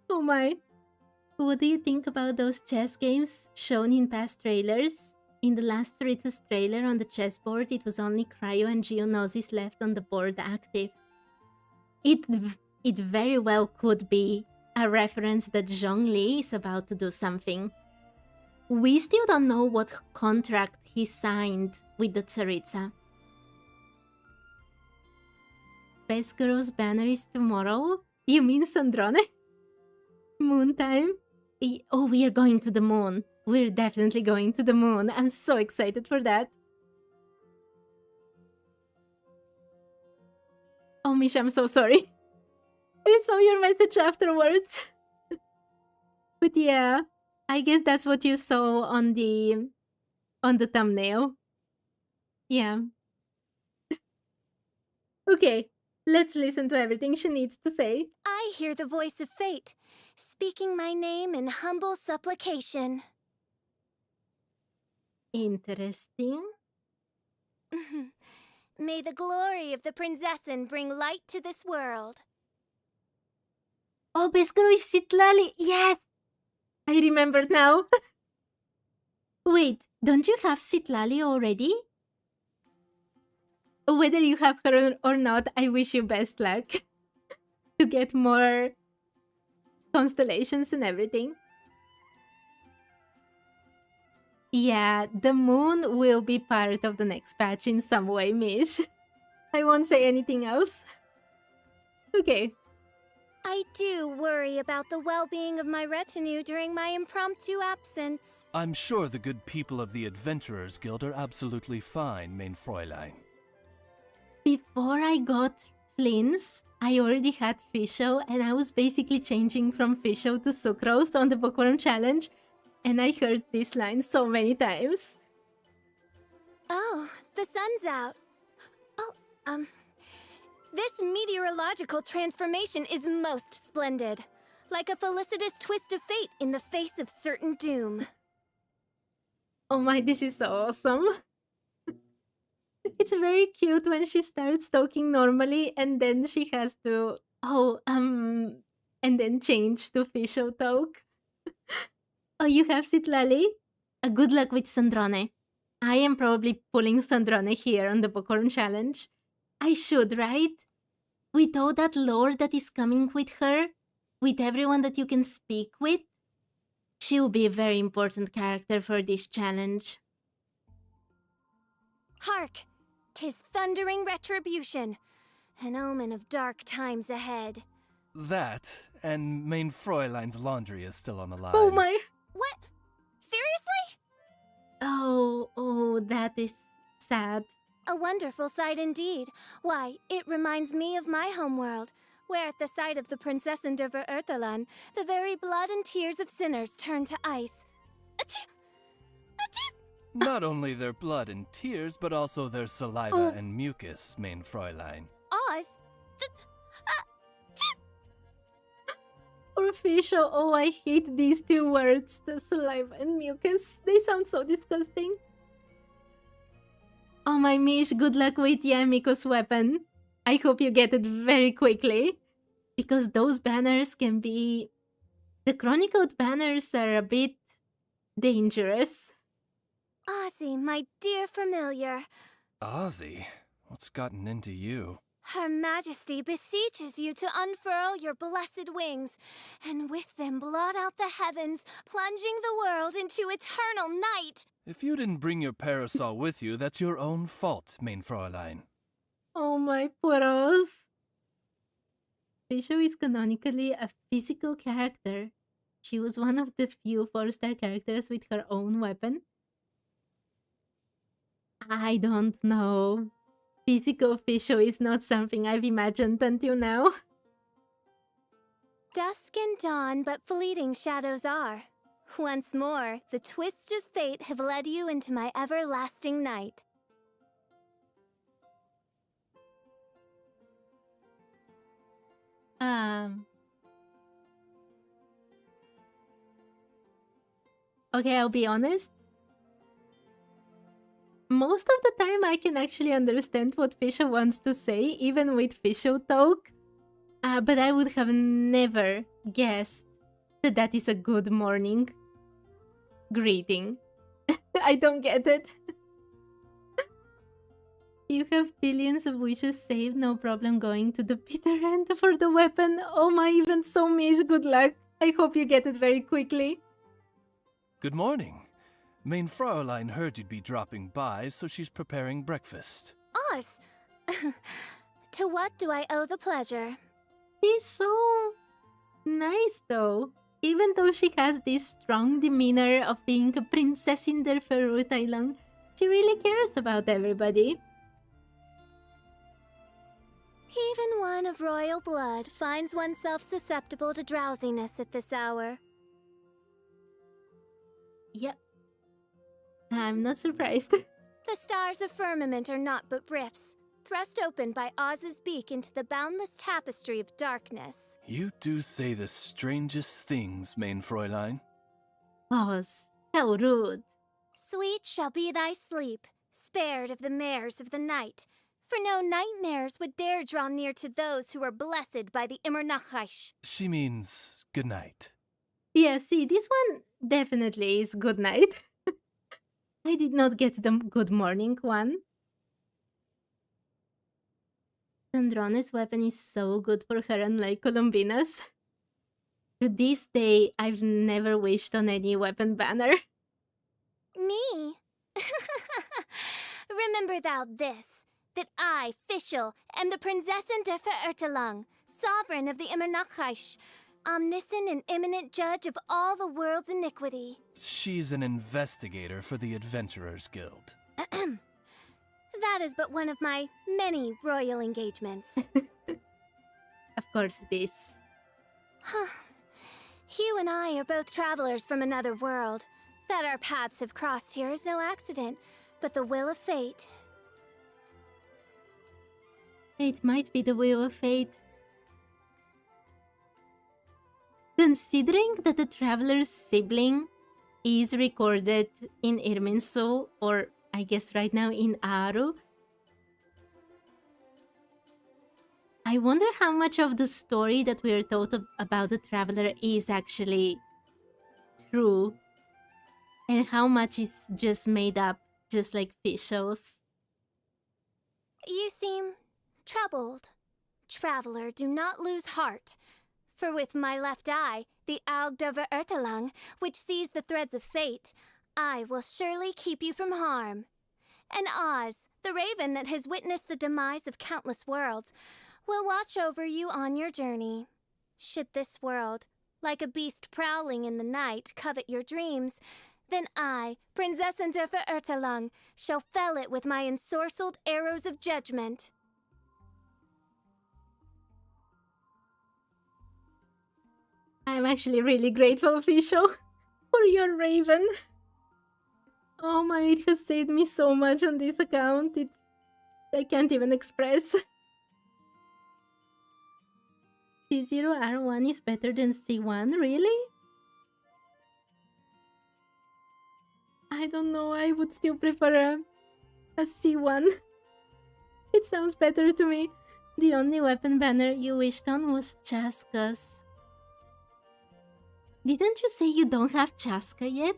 Oh my. What do you think about those chess games shown in past trailers? In the last Ritus trailer on the chessboard, it was only Cryo and Geonosis left on the board active. It very well could be a reference that Zhongli is about to do something. We still don't know what contract he signed with the Tsaritsa. Best Girl's banner is tomorrow? You mean Sandrone? Moon time? Oh, we are going to the moon. We're definitely going to the moon. I'm so excited for that. Oh, Misha, I'm so sorry. I saw your message afterwards. But yeah, I guess that's what you saw on the thumbnail. Yeah. Okay, let's listen to everything she needs to say. I hear the voice of fate, speaking my name in humble supplication. Interesting. May the glory of the Prinzessin bring light to this world. Oh, best girl is Citlali. Yes! I remembered now. Wait, don't you have Citlali already? Whether you have her or not, I wish you best luck. To get more constellations and everything. Yeah, the moon will be part of the next patch in some way, Mish. I won't say anything else. Okay. I do worry about the well-being of my retinue during my impromptu absence. I'm sure the good people of the Adventurers Guild are absolutely fine, mein Fräulein. Before I got Flynn's, I already had Fisho, and I was basically changing from Fisho to Sucrose on the Bookworm challenge, and I heard this line so many times. Oh, the sun's out. Oh, this meteorological transformation is most splendid. Like a felicitous twist of fate in the face of certain doom. Oh my, this is so awesome. It's very cute when she starts talking normally and then she has to, and then change to Fisho talk. Oh, you have Citlali? Good luck with Sandrone. I am probably pulling Sandrone here on the Bookworm challenge. I should, right? With all that lore that is coming with her, with everyone that you can speak with, she will be a very important character for this challenge. Hark! 'Tis thundering retribution, an omen of dark times ahead. That, and mein Fräulein's laundry is still on the line. Oh my! What? Seriously? Oh, that is sad. A wonderful sight indeed. Why, it reminds me of my homeworld, where at the sight of the Prinzessin der Verurteilen, the very blood and tears of sinners turn to ice. Achoo! Achoo! Not only their blood and tears, but also their saliva and mucus, mein Fräulein. Oz? Or Fisho, oh, I hate these two words, the saliva and mucus. They sound so disgusting. Oh my Mish, good luck with Yamiko's weapon. I hope you get it very quickly. Because those banners can be... The chronicled banners are a bit dangerous. Ozzy, my dear familiar. Ozzy, what's gotten into you? Her Majesty beseeches you to unfurl your blessed wings, and with them blot out the heavens, plunging the world into eternal night. If you didn't bring your parasol with you, that's your own fault, mein Fräulein. Oh my poor Oz. Fisho is canonically a physical character. She was one of the few 4-star characters with her own weapon. I don't know. Physical Fisho is not something I've imagined until now. Dusk and dawn, but fleeting shadows are. Once more, the twists of fate have led you into my everlasting night. Okay, I'll be honest. Most of the time I can actually understand what Fisho wants to say, even with Fisho talk. But I would have never guessed that that is a good morning greeting. I don't get it. You have billions of wishes saved, no problem going to the bitter end for the weapon. Oh my, even so Mish, good luck. I hope you get it very quickly. Good morning. Mein Fräulein heard you'd be dropping by, so she's preparing breakfast. Oz! To what do I owe the pleasure? She's so nice though. Even though she has this strong demeanor of being a Prinzessin der Verurteilung, she really cares about everybody. Even one of royal blood finds oneself susceptible to drowsiness at this hour. Yep. I'm not surprised. The stars of firmament are not but rifts, thrust open by Oz's beak into the boundless tapestry of darkness. You do say the strangest things, mein Fräulein. Oz, how rude. Sweet shall be thy sleep, spared of the mares of the night, for no nightmares would dare draw near to those who are blessed by the Immernachash. She means good night. Yeah, see, this one definitely is good night. I did not get the good morning one. Sandrone's weapon is so good for her, unlike Columbina's. To this day, I've never wished on any weapon banner. Me thou this, that I, Fischl, am the Prinzessin der Verirrtelung, sovereign of the Immernachtreich, omniscient and imminent judge of all the world's iniquity. She's an investigator for the Adventurers Guild. That is but one of my many royal engagements. Of course it is. You and I are both travelers from another world. That our paths have crossed here is no accident, but the will of fate. It might be the will of fate. Considering that the traveler's sibling is recorded in Irminsul, or I guess right now in Aru, I wonder how much of the story that we are told about the traveler is actually true, and how much is just made up, just like Fischl's. You seem troubled. Traveler, do not lose heart. For with my left eye, the Auge der Verirrtelung, which sees the threads of fate, I will surely keep you from harm. And Oz, the raven that has witnessed the demise of countless worlds, will watch over you on your journey. Should this world, like a beast prowling in the night, covet your dreams, then I, Prinzessin der Verirrtelung, shall fell it with my ensorcelled arrows of judgment. I'm actually really grateful, Fischl, for your raven. Oh my, it has saved me so much on this account. I can't even express. C0R1 is better than C1, really? I don't know, I would still prefer a C1. It sounds better to me. The only weapon banner you wished on was Chaska's. Didn't you say you don't have Chaska yet?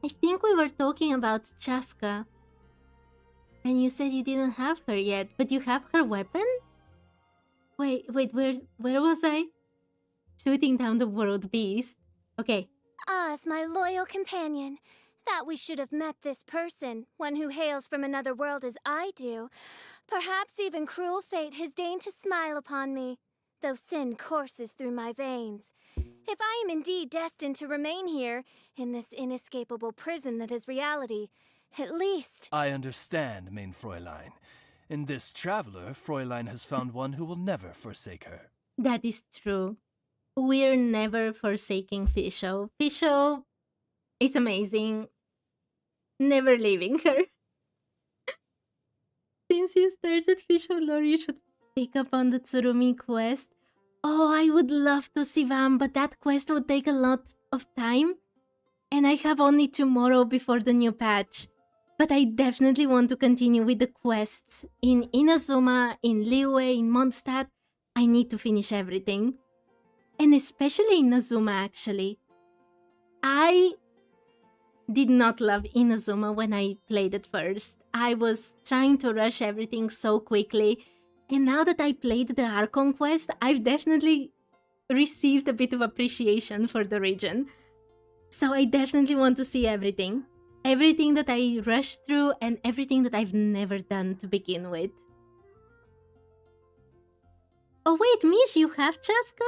I think we were talking about Chaska. And you said you didn't have her yet, but you have her weapon? Wait, where was I? Shooting down the world beast. Okay. Oz, my loyal companion. That we should have met this person, one who hails from another world as I do. Perhaps even cruel fate has deigned to smile upon me, though sin courses through my veins. If I am indeed destined to remain here, in this inescapable prison that is reality, at least... I understand, mein Fräulein. In this traveler, Fräulein has found one who will never forsake her. That is true. We're never forsaking Fischl. Fischl is amazing. Never leaving her. Since you started Fischl lore, you should pick up on the Tsurumi quest. Oh, I would love to see Vam, but that quest would take a lot of time. And I have only tomorrow before the new patch. But I definitely want to continue with the quests. In Inazuma, in Liyue, in Mondstadt, I need to finish everything. And especially Inazuma, actually. I did not love Inazuma when I played it first. I was trying to rush everything so quickly. And now that I played the Archon quest, I've definitely received a bit of appreciation for the region. So I definitely want to see everything. Everything that I rushed through and everything that I've never done to begin with. Oh wait, Mish, you have Chaska?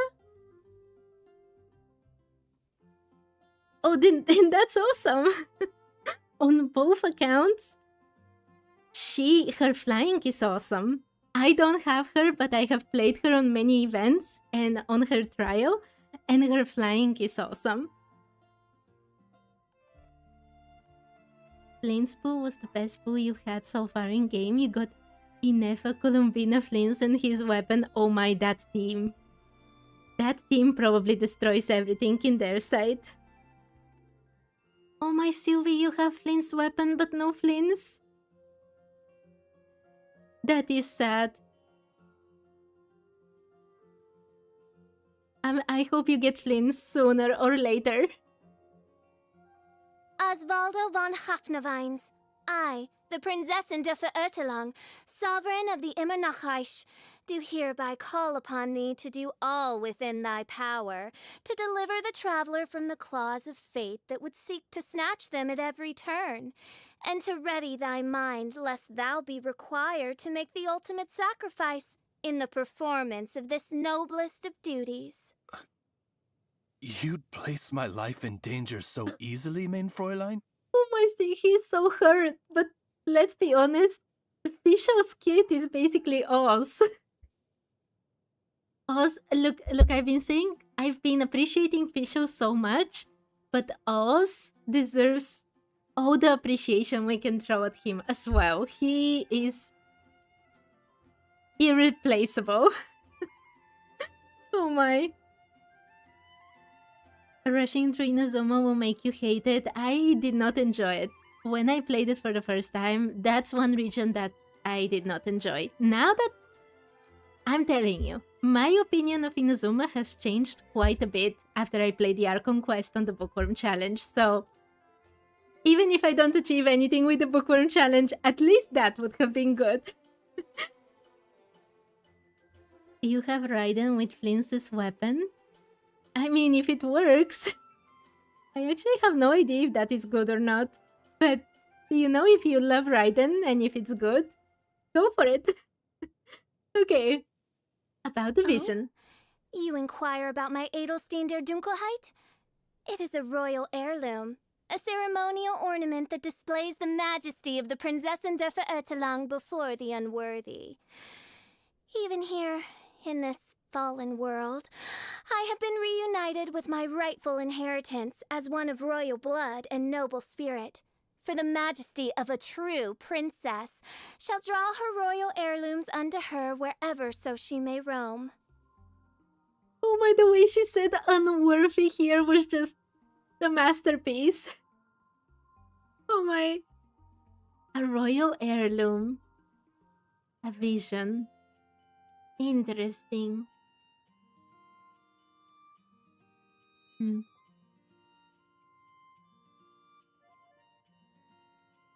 Oh, then that's awesome. On both accounts, her flying is awesome. I don't have her, but I have played her on many events and on her trial, and her flying is awesome. Flynn's Poo was the best Poo you had so far in game. You got Inefa, Columbina, Flynn's, and his weapon. Oh my, that team. That team probably destroys everything in their sight. Oh my, Sylvie, you have Flynn's weapon, but no Flynn's. That is sad. I hope you get Flynn's sooner or later. Osvaldo von Hafnavines, I, the Prinzessin der Verirrtelung, sovereign of the Immernachtreich, do hereby call upon thee to do all within thy power, to deliver the traveler from the claws of fate that would seek to snatch them at every turn, and to ready thy mind, lest thou be required to make the ultimate sacrifice in the performance of this noblest of duties. You'd place my life in danger so easily, mein Fräulein? Oh my, he's so hurt. But let's be honest, Fisho's kid is basically Oz. Oz, look, I've been appreciating Fisho so much, but Oz deserves all the appreciation we can throw at him as well. He is irreplaceable. Oh my. Rushing through Inazuma will make you hate it. I did not enjoy it. When I played it for the first time, that's one region that I did not enjoy. Now that I'm telling you, my opinion of Inazuma has changed quite a bit after I played the Archon Quest on the Bookworm Challenge, so even if I don't achieve anything with the Bookworm Challenge, at least that would have been good. You have Raiden with Flince's weapon? I mean, if it works. I actually have no idea if that is good or not. But, you know, if you love Raiden and if it's good, go for it. Okay. About the vision. You inquire about my Edelstein der Dunkelheit? It is a royal heirloom, a ceremonial ornament that displays the majesty of the Prinzessin der Verirrtelang before the unworthy. Even here, in this fallen world, I have been reunited with my rightful inheritance as one of royal blood and noble spirit. For the majesty of a true princess shall draw her royal heirlooms unto her wherever so she may roam. Oh my, the way she said unworthy here was just a masterpiece. Oh my. A royal heirloom. A vision. Interesting.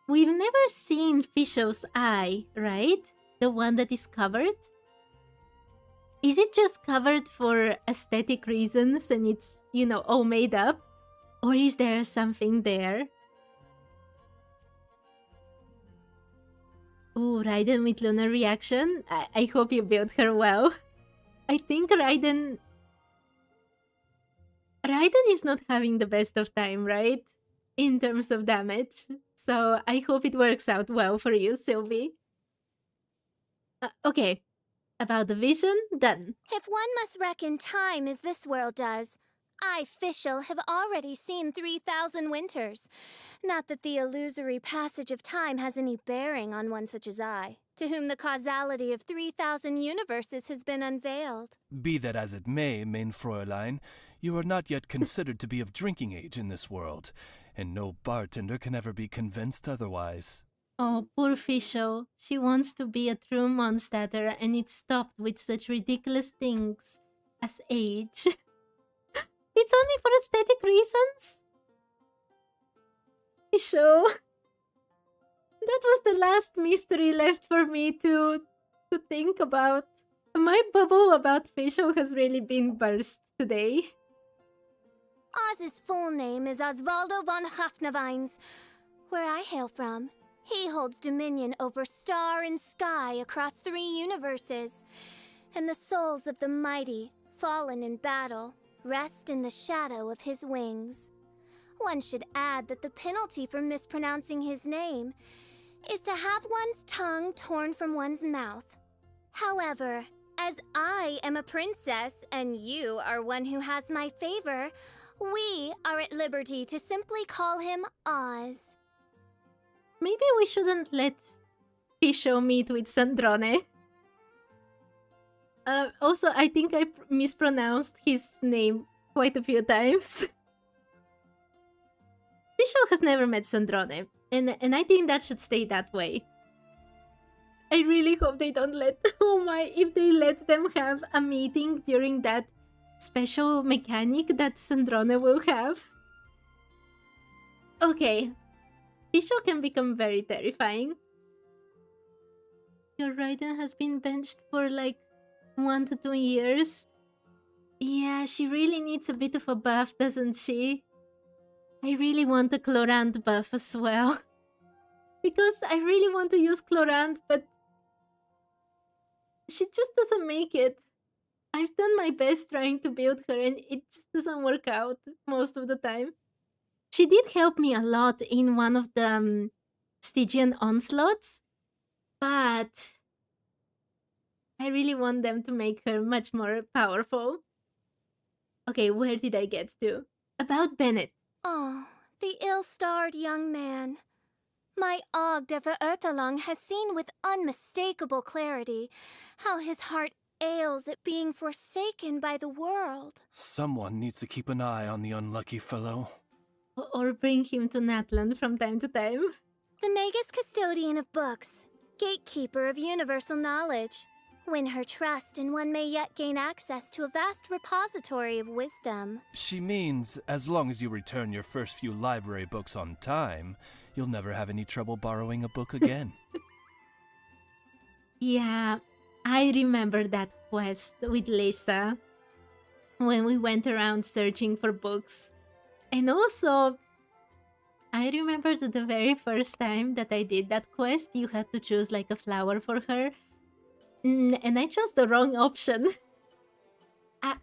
We've never seen Fisho's eye, right? The one that is covered? Is it just covered for aesthetic reasons and it's, you know, all made up? Or is there something there? Ooh, Raiden with lunar reaction. I hope you built her well. I think Raiden is not having the best of time, right? In terms of damage. So I hope it works out well for you, Sylvie. Okay. About the vision, done. If one must reckon time as this world does, I, Fischl, have already seen 3,000 winters. Not that the illusory passage of time has any bearing on one such as I, to whom the causality of 3,000 universes has been unveiled. Be that as it may, mein Fräulein, you are not yet considered to be of drinking age in this world, and no bartender can ever be convinced otherwise. Oh, poor Fisho. She wants to be a true Mondstatter, and it stopped with such ridiculous things as age. It's only for aesthetic reasons? Fisho. That was the last mystery left for me to think about. My bubble about Fisho has really been burst today. Oz's full name is Osvaldo von Hafnavines. Where I hail from, he holds dominion over star and sky across 3 universes. And the souls of the mighty, fallen in battle, rest in the shadow of his wings. One should add that the penalty for mispronouncing his name is to have one's tongue torn from one's mouth. However, as I am a princess and you are one who has my favor, we are at liberty to simply call him Oz. Maybe we shouldn't let Fisho meet with Sandrone. Also, I think I mispronounced his name quite a few times. Fisho has never met Sandrone, and I think that should stay that way. I really hope they don't let... Oh my, if they let them have a meeting during that special mechanic that Sandrone will have. Okay. Fisho can become very terrifying. Your Raiden has been benched for like 1 to 2 years. Yeah, she really needs a bit of a buff, doesn't she? I really want a Clorant buff as well. Because I really want to use Chlorant, but she just doesn't make it. I've done my best trying to build her, and it just doesn't work out most of the time. She did help me a lot in one of the Stygian onslaughts, but I really want them to make her much more powerful. Okay, where did I get to? About Bennett. Oh, the ill-starred young man. My Ogd of Erthalung has seen with unmistakable clarity how his heart ails at being forsaken by the world. Someone needs to keep an eye on the unlucky fellow. Or bring him to Natland from time to time. The Magus Custodian of Books, gatekeeper of universal knowledge. Win her trust and one may yet gain access to a vast repository of wisdom. She means, as long as you return your first few library books on time, you'll never have any trouble borrowing a book again. Yeah, I remember that quest with Lisa when we went around searching for books. And also, I remember that the very first time that I did that quest, you had to choose like a flower for her. And I chose the wrong option.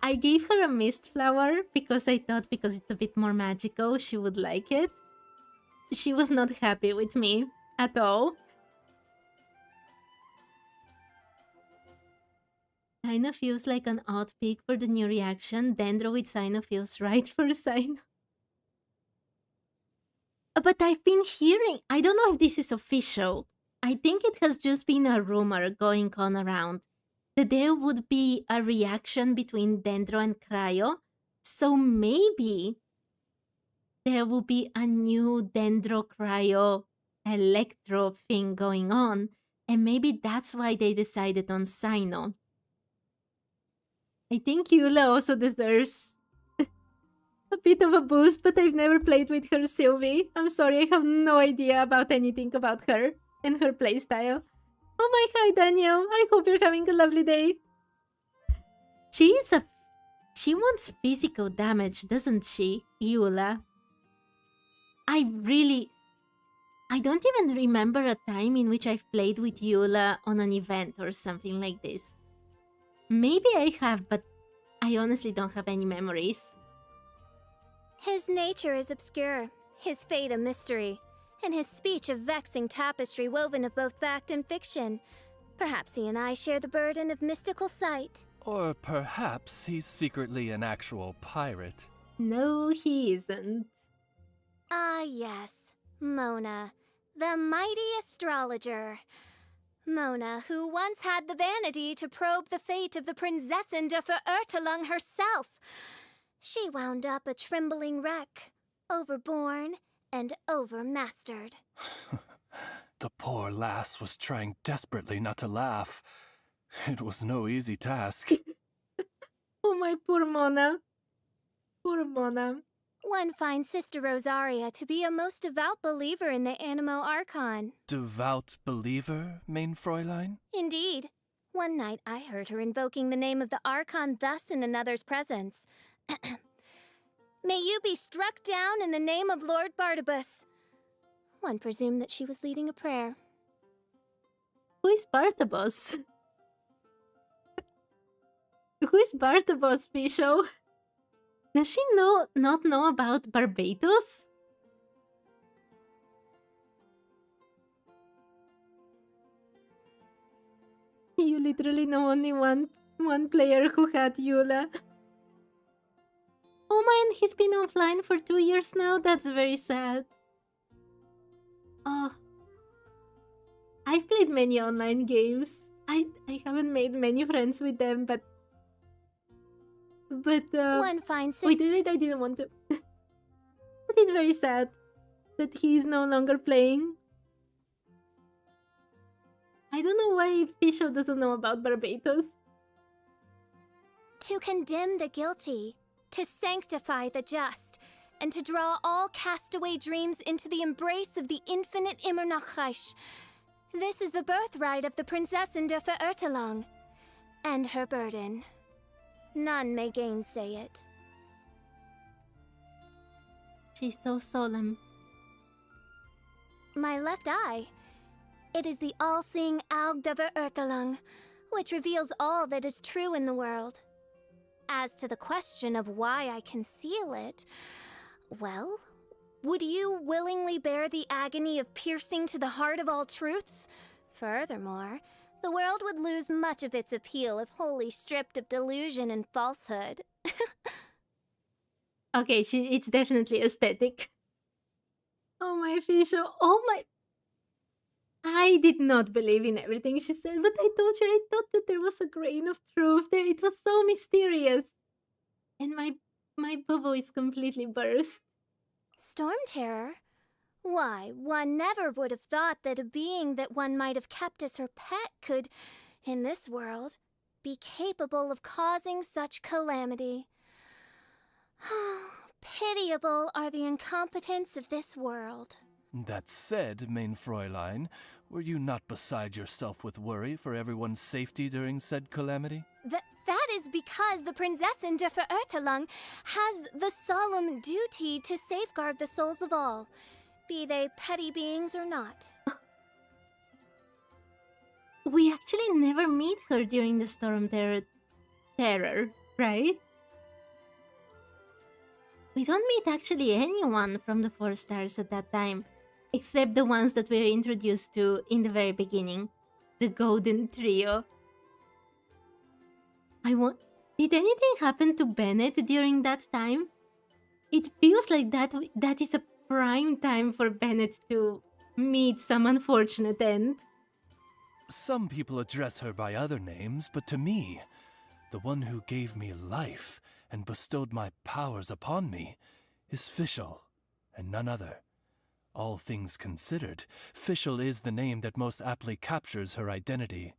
I gave her a mist flower because I thought because it's a bit more magical, she would like it. She was not happy with me at all. Sino feels like an odd pick for the new reaction. Dendro with Sino feels right for Sino. But I've been hearing, I don't know if this is official. I think it has just been a rumor going on around that there would be a reaction between Dendro and Cryo. So maybe there will be a new Dendro Cryo Electro thing going on. And maybe that's why they decided on Sino. I think Eula also deserves a bit of a boost, but I've never played with her, Sylvie. I'm sorry, I have no idea about anything about her and her playstyle. Oh my, hi Daniel. I hope you're having a lovely day. She wants physical damage, doesn't she, Eula? I don't even remember a time in which I've played with Eula on an event or something like this. Maybe I have, but I honestly don't have any memories. His nature is obscure, his fate a mystery, and his speech a vexing tapestry woven of both fact and fiction. Perhaps he and I share the burden of mystical sight. Or perhaps he's secretly an actual pirate. No, he isn't. Ah, yes, Mona, the mighty astrologer. Mona, who once had the vanity to probe the fate of the Prinzessin de Erthalung herself. She wound up a trembling wreck, overborne and overmastered. The poor lass was trying desperately not to laugh. It was no easy task. Oh, my poor Mona. Poor Mona. One finds Sister Rosaria to be a most devout believer in the Animo Archon. Devout believer, mein Fräulein? Indeed. One night I heard her invoking the name of the Archon thus in another's presence. May you be struck down in the name of Lord Barnabas. One presumed that she was leading a prayer. Who is Bartabas? Who is Bartabas, Fisho? Does she not know about Barbados? You literally know only one player who had Eula. Oh man, he's been offline for 2 years now? That's very sad. Oh. I've played many online games. I haven't made many friends with them, but One finds wait, I didn't want to. It is very sad that he is no longer playing. I don't know why Fisho doesn't know about Barbados. to condemn the guilty, to sanctify the just, and to draw all castaway dreams into the embrace of the infinite Immernachesh. This is the birthright of the Prinzessin de Erthalung, and her burden. None may gainsay it. She's so solemn. my left eye. It is the all-seeing Aug de Verurtelung, which reveals all that is true in the world. As to the question of why I conceal it, well, would you willingly bear the agony of piercing to the heart of all truths? Furthermore, the world would lose much of its appeal if wholly stripped of delusion and falsehood. Okay, it's definitely aesthetic. Oh my Fisho, oh my... I did not believe in everything she said, but I told you, I thought that there was a grain of truth there. It was so mysterious. And my bubble is completely burst. Storm Terror? Why, one never would have thought that a being that one might have kept as her pet could, in this world, be capable of causing such calamity. Pitiable are the incompetents of this world. That said, main Fräulein, were you not beside yourself with worry for everyone's safety during said calamity? That is because the Prinzessin de Verurtelung has the solemn duty to safeguard the souls of all, be they petty beings or not. We actually never meet her during the Storm Terror, right? We don't meet actually anyone from the 4 stars at that time, except the ones that we were introduced to in the very beginning, the Golden Trio. Did anything happen to Bennett during that time? It feels like that is a prime time for Bennett to meet some unfortunate end. Some people address her by other names, but to me, the one who gave me life and bestowed my powers upon me is Fischl, and none other. All things considered, Fischl is the name that most aptly captures her identity.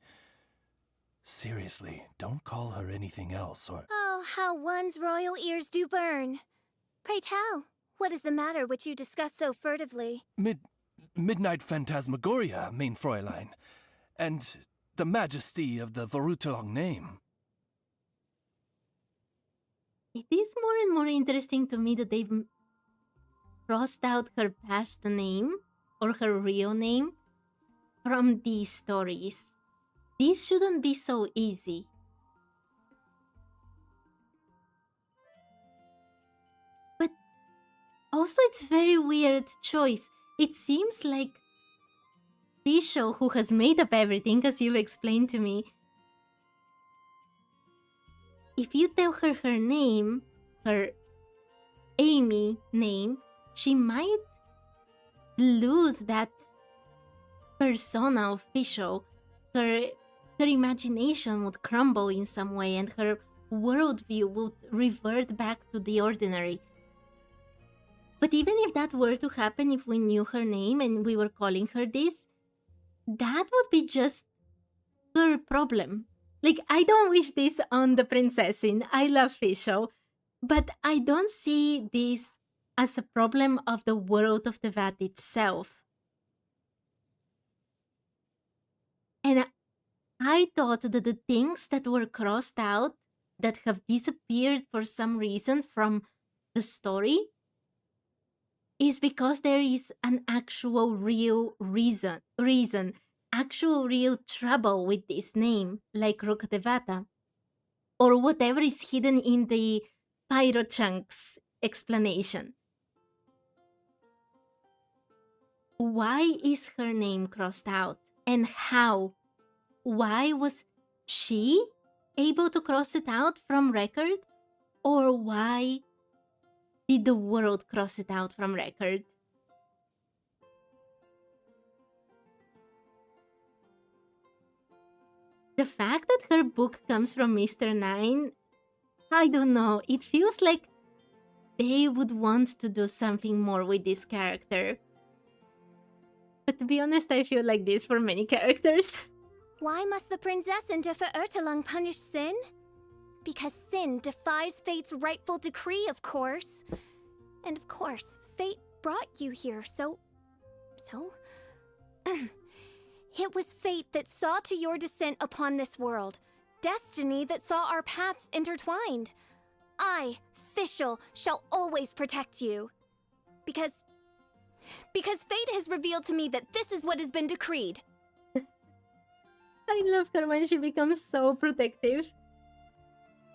Seriously, don't call her anything else, or... Oh, how one's royal ears do burn. Pray tell, what is the matter which you discuss so furtively? Midnight Phantasmagoria, main Fräulein, and the majesty of the Verurtelung name. It is more and more interesting to me that they've crossed out her past name, or her real name, from these stories. These shouldn't be so easy. But also it's very weird choice. It seems like Fischl, who has made up everything, as you've explained to me, if you tell her her name, her Amy name, she might lose that persona of Fischl. Her imagination would crumble in some way, and her worldview would revert back to the ordinary. But even if that were to happen, if we knew her name and we were calling her this, that would be just her problem. Like, I don't wish this on the Prinzessin. I love Fischl, but I don't see this as a problem of the world of Teyvat itself. And I thought that the things that were crossed out, that have disappeared for some reason from the story, is because there is an actual real reason, actual real trouble with this name, like Rukkhadevata, or whatever is hidden in the Pyrochunk's explanation. Why is her name crossed out, and how? Why was she able to cross it out from record, or why did the world cross it out from record? The fact that her book comes from Mr. Nine, I don't know, it feels like they would want to do something more with this character. But to be honest, I feel like this for many characters. Why must the Prinzessin de Verurtelung punish sin? Because sin defies fate's rightful decree, of course. And of course, fate brought you here, so... It was fate that saw to your descent upon this world. Destiny that saw our paths intertwined. I, Fischl, shall always protect you. Because because fate has revealed to me that this is what has been decreed. I love her when she becomes so protective.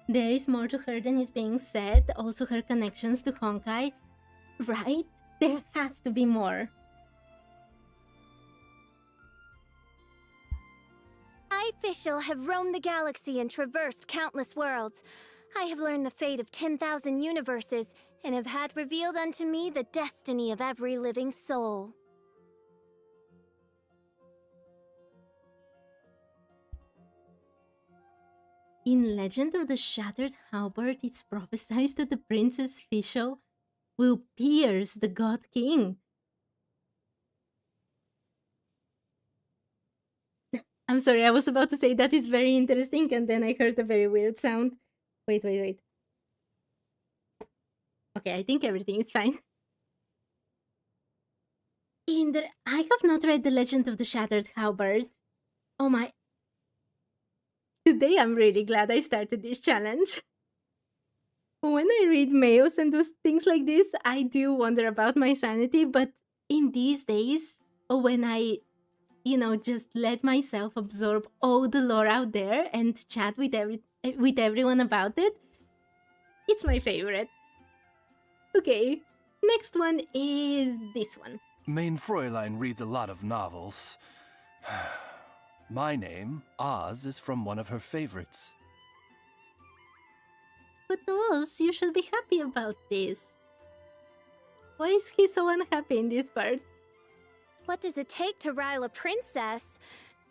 There is more to her than is being said. Also, her connections to Honkai. Right? There has to be more. I, Fischl, have roamed the galaxy and traversed countless worlds. I have learned the fate of 10,000 universes, and have had revealed unto me the destiny of every living soul. In Legend of the Shattered Halberd, it's prophesied that the Princess Fischl will pierce the God King. I'm sorry, I was about to say that is very interesting, and then I heard a very weird sound. Wait. Okay, I think everything is fine. I have not read The Legend of the Shattered Halberd. Oh my... Today I'm really glad I started this challenge. When I read mails and do things like this, I do wonder about my sanity, but in these days, when I, just let myself absorb all the lore out there and chat with everyone about it, it's my favorite. Okay, next one is this one. Mein Fräulein reads a lot of novels. My name, Oz, is from one of her favorites. But Oz, you should be happy about this. Why is he so unhappy in this part? What does it take to rile a princess?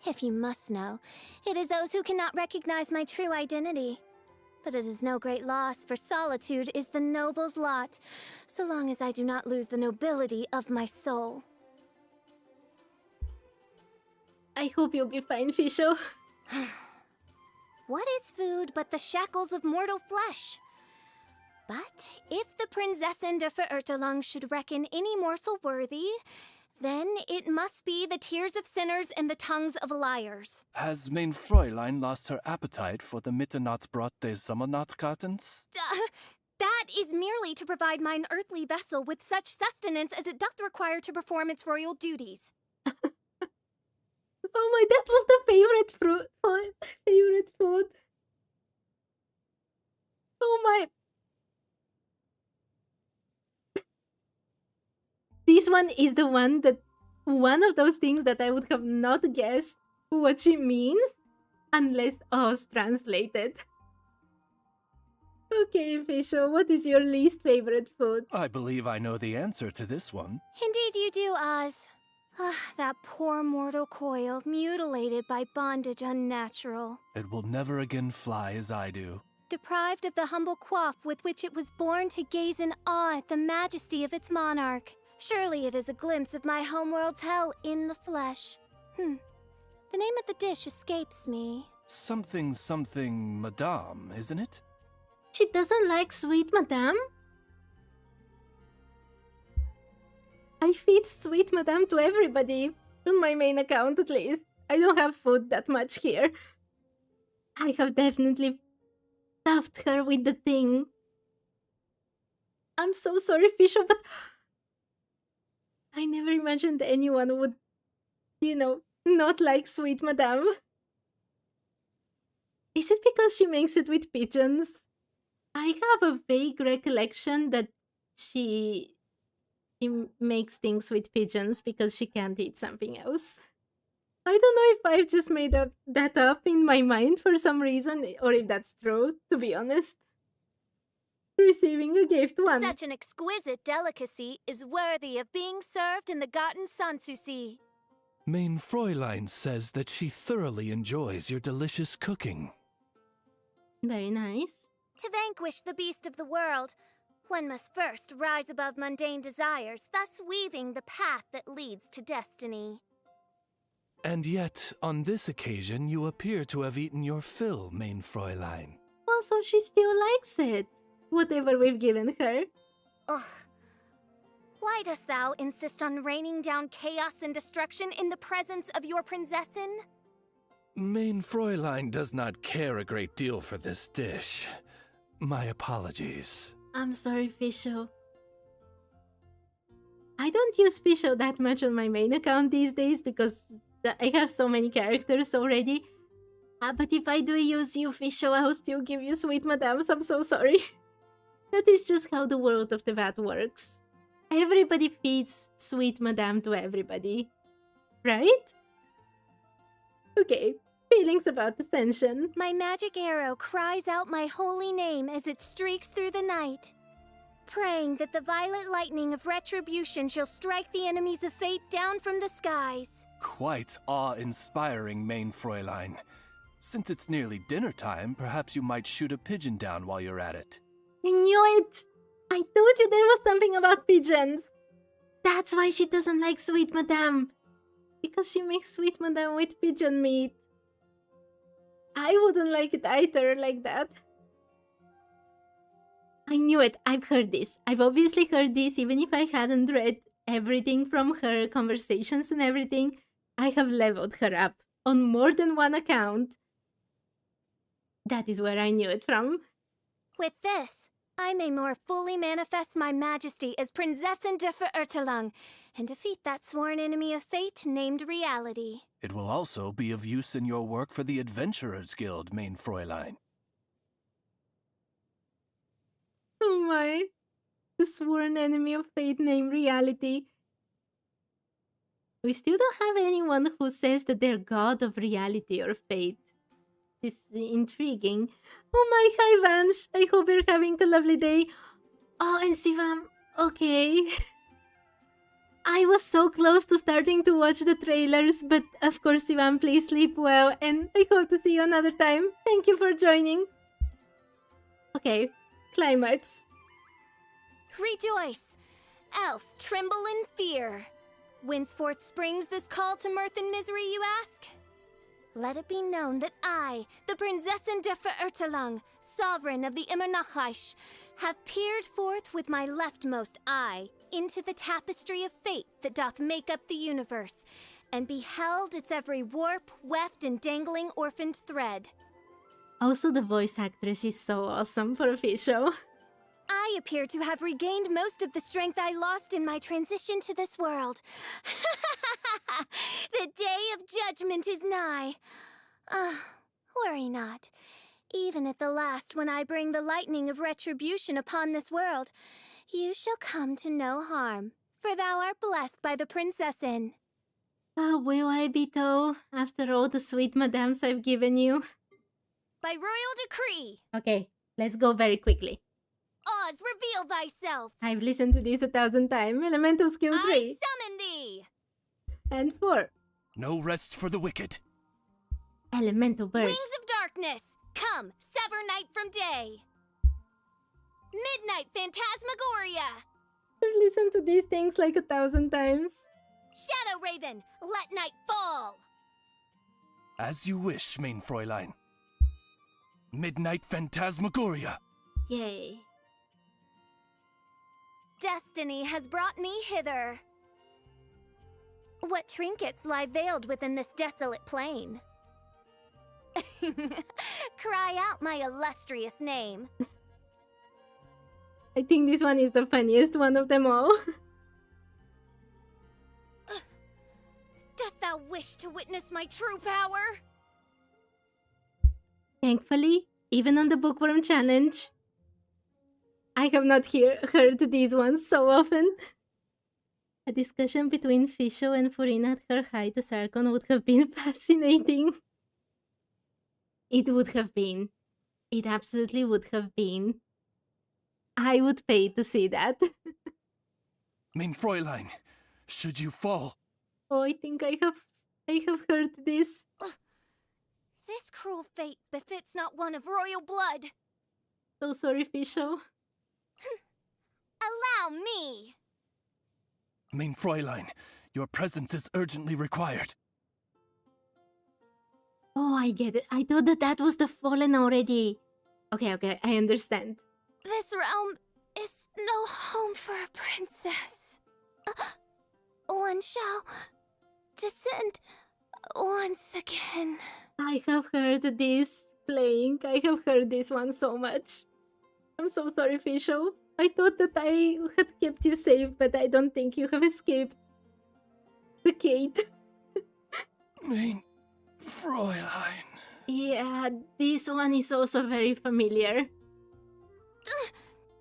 If you must know, it is those who cannot recognize my true identity. But it is no great loss, for solitude is the noble's lot, so long as I do not lose the nobility of my soul. I hope you'll be fine, Fischl. What is food but the shackles of mortal flesh? But if the Prinzessin der Verirrtelung should reckon any morsel worthy, then it must be the tears of sinners and the tongues of liars. Has Mein Fräulein lost her appetite for the Mitternachtsbrot des Sommernachtgartens? That is merely to provide mine earthly vessel with such sustenance as it doth require to perform its royal duties. Oh my, that was the favorite food. Oh my. This one is the one of those things that I would have not guessed what she means unless Oz translated. Okay, Fischl, what is your least favorite food? I believe I know the answer to this one. Indeed you do, Oz. Ah, that poor mortal coil, mutilated by bondage unnatural. It will never again fly as I do. Deprived of the humble coif with which it was born to gaze in awe at the majesty of its monarch. Surely it is a glimpse of my homeworld's hell in the flesh. The name of the dish escapes me. Something Madame, isn't it? She doesn't like sweet Madame? I feed sweet Madame to everybody. On my main account, at least. I don't have food that much here. I have definitely stuffed her with the thing. I'm so sorry, Fischl, but I never imagined anyone would, not like sweet Madame. Is it because she makes it with pigeons? I have a vague recollection that she makes things with pigeons because she can't eat something else. I don't know if I've just made that up in my mind for some reason, or if that's true, to be honest. Receiving a gift one. Such an exquisite delicacy is worthy of being served in the Garten Sanssouci. Mein Fräulein says that she thoroughly enjoys your delicious cooking. Very nice. To vanquish the beast of the world, one must first rise above mundane desires, thus weaving the path that leads to destiny. And yet, on this occasion, you appear to have eaten your fill, Mein Fräulein. Also, she still likes it. Whatever we've given her. Ugh. Why dost thou insist on raining down chaos and destruction in the presence of your Prinzessin? Mein Fräulein does not care a great deal for this dish. My apologies. I'm sorry, Fischl. I don't use Fisho that much on my main account these days because I have so many characters already. But if I do use you, Fisho, I'll still give you sweet madams. I'm so sorry. That is just how the world of Teyvat works. Everybody feeds sweet madam to everybody. Right? Okay, feelings about Ascension. My magic arrow cries out my holy name as it streaks through the night, praying that the violet lightning of retribution shall strike the enemies of fate down from the skies. Quite awe-inspiring, main Fräulein. Since it's nearly dinner time, perhaps you might shoot a pigeon down while you're at it. I knew it! I told you there was something about pigeons. That's why she doesn't like sweet madame. Because she makes sweet madame with pigeon meat. I wouldn't like it either like that. I knew it. I've heard this. I've obviously heard this even if I hadn't read everything from her conversations and everything. I have leveled her up on more than one account. That is where I knew it from. With this, I may more fully manifest my majesty as Prinzessin der Verirrtelung and defeat that sworn enemy of fate named Reality. It will also be of use in your work for the Adventurers Guild, main Fräulein. Oh my. The sworn enemy of fate named Reality. We still don't have anyone who says that they're god of reality or fate. It's intriguing. Oh my, hi Vansh. I hope you're having a lovely day. Oh, and Sivam. Okay. I was so close to starting to watch the trailers, but of course, Sivam, please sleep well, and I hope to see you another time. Thank you for joining. Okay, climax. Rejoice, else tremble in fear. Whenceforth springs this call to mirth and misery, you ask? Let it be known that I, the Prinzessin der Verirrtelung, sovereign of the Immernachtreich, have peered forth with my leftmost eye into the tapestry of fate that doth make up the universe, and beheld its every warp, weft, and dangling orphaned thread. Also, the voice actress is so awesome for a fish show. I appear to have regained most of the strength I lost in my transition to this world. The day of judgment is nigh. Worry not. Even at the last, when I bring the lightning of retribution upon this world, you shall come to no harm, for thou art blessed by the Prinzessin. Will I be though, after all the sweet madams I've given you? By royal decree. Okay, let's go very quickly. Oz, reveal thyself. I've listened to this 1,000 times. Elemental skill 3. I summon thee. And 4. No rest for the wicked. Elemental burst. Wings of darkness, come, sever night from day. Midnight phantasmagoria. I've listened to these things like 1,000 times. Shadow Raven, let night fall. As you wish, main Fräulein. Midnight phantasmagoria. Yay. Destiny has brought me hither. What trinkets lie veiled within this desolate plain? Cry out my illustrious name. I think this one is the funniest one of them all. Doth thou wish to witness my true power? Thankfully, even on the Bookworm challenge, I have not heard these ones so often. A discussion between Fisho and Furina at her height as Archon would have been fascinating. It would have been. It absolutely would have been. I would pay to see that. Main Fräulein, should you fall... Oh, I think I have heard this. This cruel fate befits not one of royal blood. So sorry, Fisho. Allow me! Main Fräulein, your presence is urgently required. Oh, I get it. I thought that was the Fallen already. Okay, I understand. This realm is no home for a princess. One shall descend once again. I have heard this playing. I have heard this one so much. I'm so sorry, Fisho. I thought that I had kept you safe, but I don't think you have escaped the gate. Mein Fräulein. Yeah, this one is also very familiar.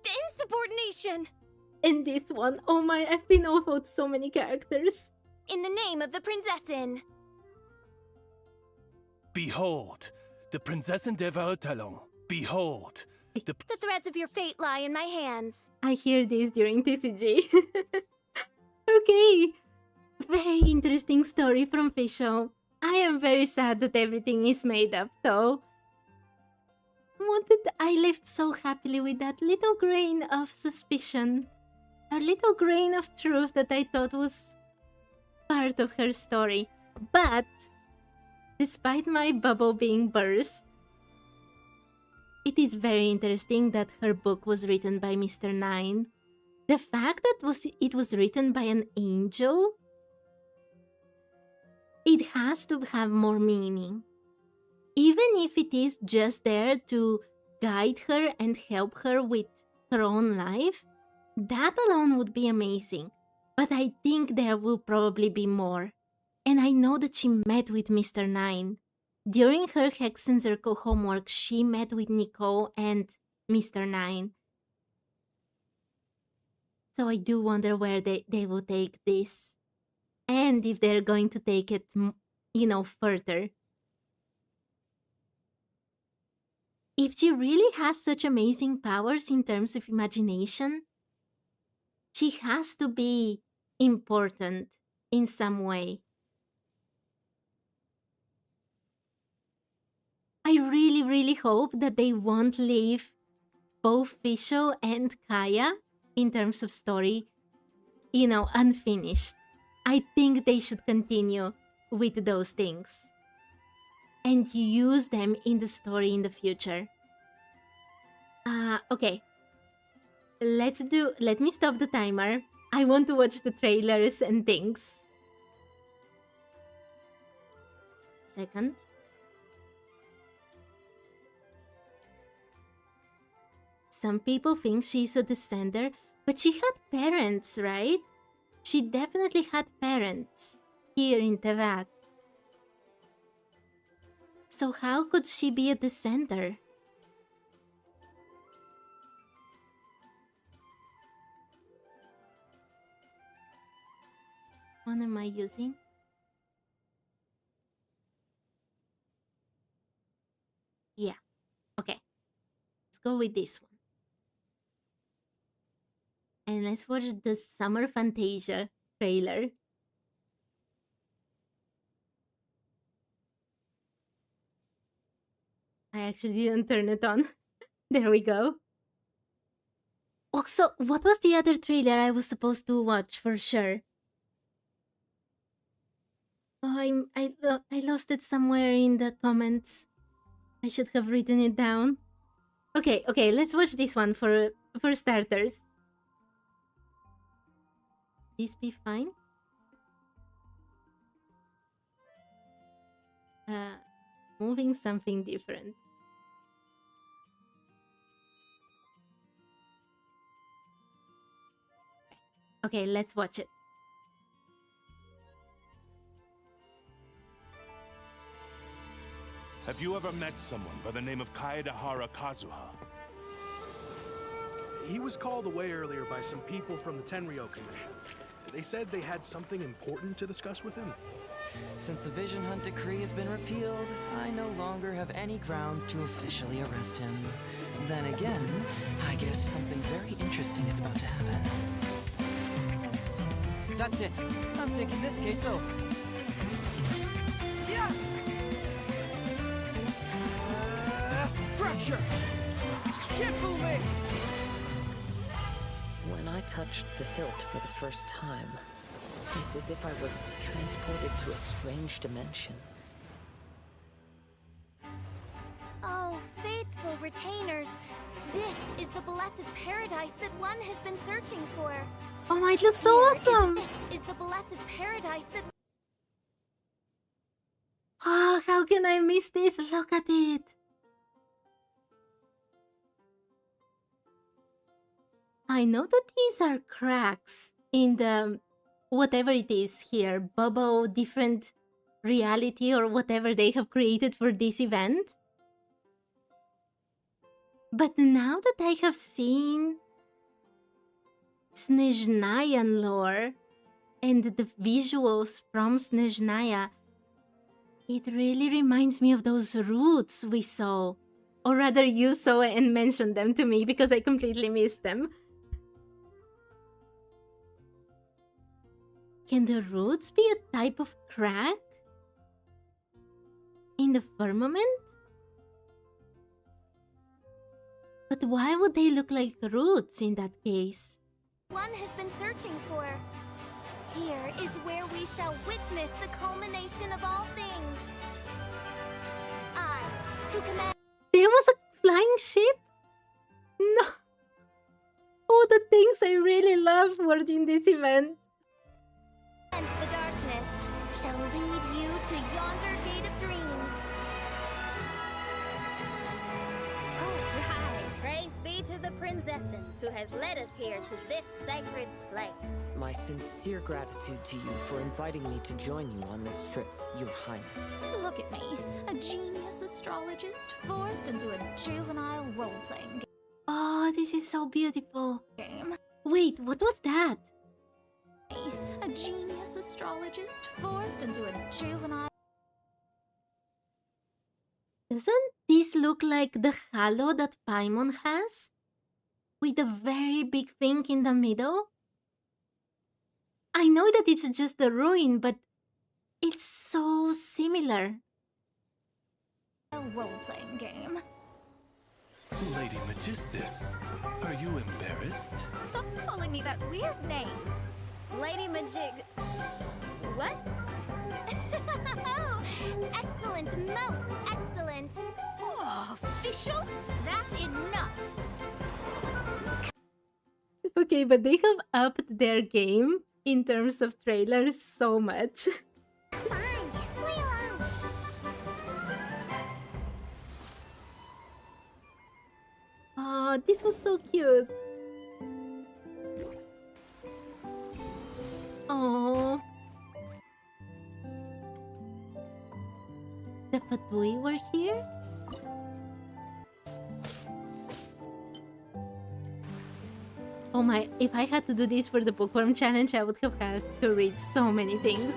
The insubordination! And this one, oh my, I've been over so many characters. In the name of the Prinzessin! Behold, the Prinzessin der Verurteilung. Behold, the... The threads of your fate lie in my hands. I hear this during TCG. Okay, very interesting story from Fisho. I am very sad that everything is made up, though. I lived so happily with that little grain of suspicion, a little grain of truth that I thought was part of her story. But, despite my bubble being burst, it is very interesting that her book was written by Mr. Nine. The fact that it was written by an angel, it has to have more meaning. Even if it is just there to guide her and help her with her own life, that alone would be amazing. But I think there will probably be more. And I know that she met with Mr. Nine. During her Hexen Circle homework, she met with Nicole and Mr. Nine. So I do wonder where they will take this. And if they're going to take it, further. If she really has such amazing powers in terms of imagination, she has to be important in some way. I really, really hope that they won't leave both Fisho and Kaya, in terms of story, unfinished. I think they should continue with those things and use them in the story in the future. Okay. Let me stop the timer. I want to watch the trailers and things. Second. Some people think she's a descender, but she had parents, right? She definitely had parents here in Teyvat. So how could she be a descender? What am I using? Yeah, okay. Let's go with this one. And let's watch the Summer Fantasia trailer. I actually didn't turn it on. There we go. Also, what was the other trailer I was supposed to watch for sure? Oh, I lost it somewhere in the comments. I should have written it down. Okay, let's watch this one for starters. This be fine? Moving something different. Okay, let's watch it. Have you ever met someone by the name of Kaedahara Kazuha? He was called away earlier by some people from the Tenryou Commission. They said they had something important to discuss with him. Since the Vision Hunt decree has been repealed, I no longer have any grounds to officially arrest him. Then again, I guess something very interesting is about to happen. That's it. I'm taking this case over. Yeah! Fracture! Can't fool me! When I touched the hilt for the first time, it's as if I was transported to a strange dimension. Oh, faithful retainers, this is the blessed paradise that one has been searching for. Oh my, it looks so awesome! This is the blessed paradise that... Oh, how can I miss this? Look at it! I know that these are cracks in the whatever it is here, bubble, different reality or whatever they have created for this event. But now that I have seen Snezhnayan lore and the visuals from Snezhnaya, it really reminds me of those roots we saw. Or rather, you saw and mentioned them to me because I completely missed them. Can the roots be a type of crack in the firmament? But why would they look like roots in that case? One has been searching for. Here is where we shall witness the culmination of all things. I, who command There was a flying ship? No. All the things I really loved were in this event. the darkness, shall lead you to yonder gate of dreams. Alright, praise be to the Prinzessin, who has led us here to this sacred place. My sincere gratitude to you for inviting me to join you on this trip, Your Highness. Look at me, a genius astrologist forced into a juvenile role-playing Oh, this is so beautiful. game. Wait, what was that? A genius astrologist forced into a juvenile. Doesn't this look like the halo that Paimon has? With a very big thing in the middle? I know that it's just a ruin, but it's so similar. Role-playing game. Lady Magistus, are you embarrassed? Stop calling me that weird name. Lady Majig... What? Excellent, most excellent. Oh, official? That's enough. Okay, but they have upped their game in terms of trailers so much. Come on, just play along. Oh, this was so cute. Oh. The Fatui were here? Oh my, if I had to do this for the Bookworm challenge, I would have had to read so many things.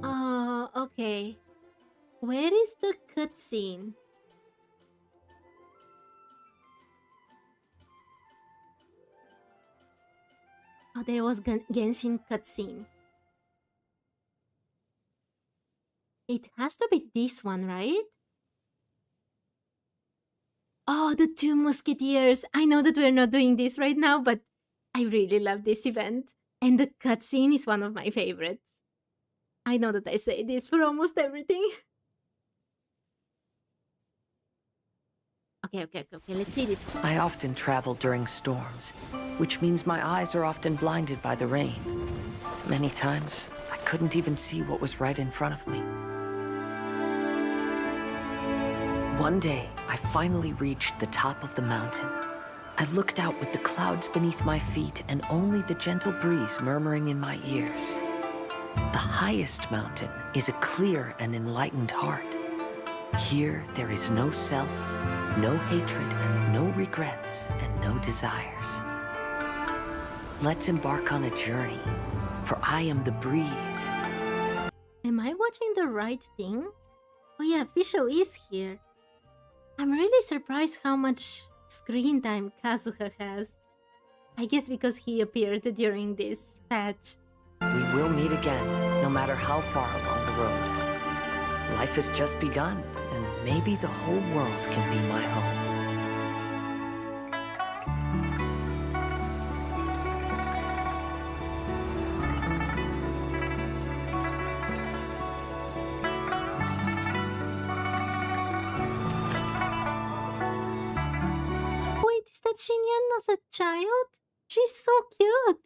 Oh, okay. Where is the cutscene? Oh, there was Genshin cutscene. It has to be this one, right? Oh, the two musketeers. I know that we're not doing this right now, but I really love this event. And the cutscene is one of my favorites. I know that I say this for almost everything. Okay, let's see this one. I often travel during storms, which means my eyes are often blinded by the rain. Many times, I couldn't even see what was right in front of me. One day, I finally reached the top of the mountain. I looked out with the clouds beneath my feet and only the gentle breeze murmuring in my ears. The highest mountain is a clear and enlightened heart. Here, there is no self, no hatred, no regrets, and no desires. Let's embark on a journey, for I am the breeze. Am I watching the right thing? Oh yeah, Fisho is here. I'm really surprised how much screen time Kazuha has. I guess because he appeared during this patch. We will meet again, no matter how far along the road. Life has just begun, and maybe the whole world can be my home. Wait, is that Xinyan as a child? She's so cute.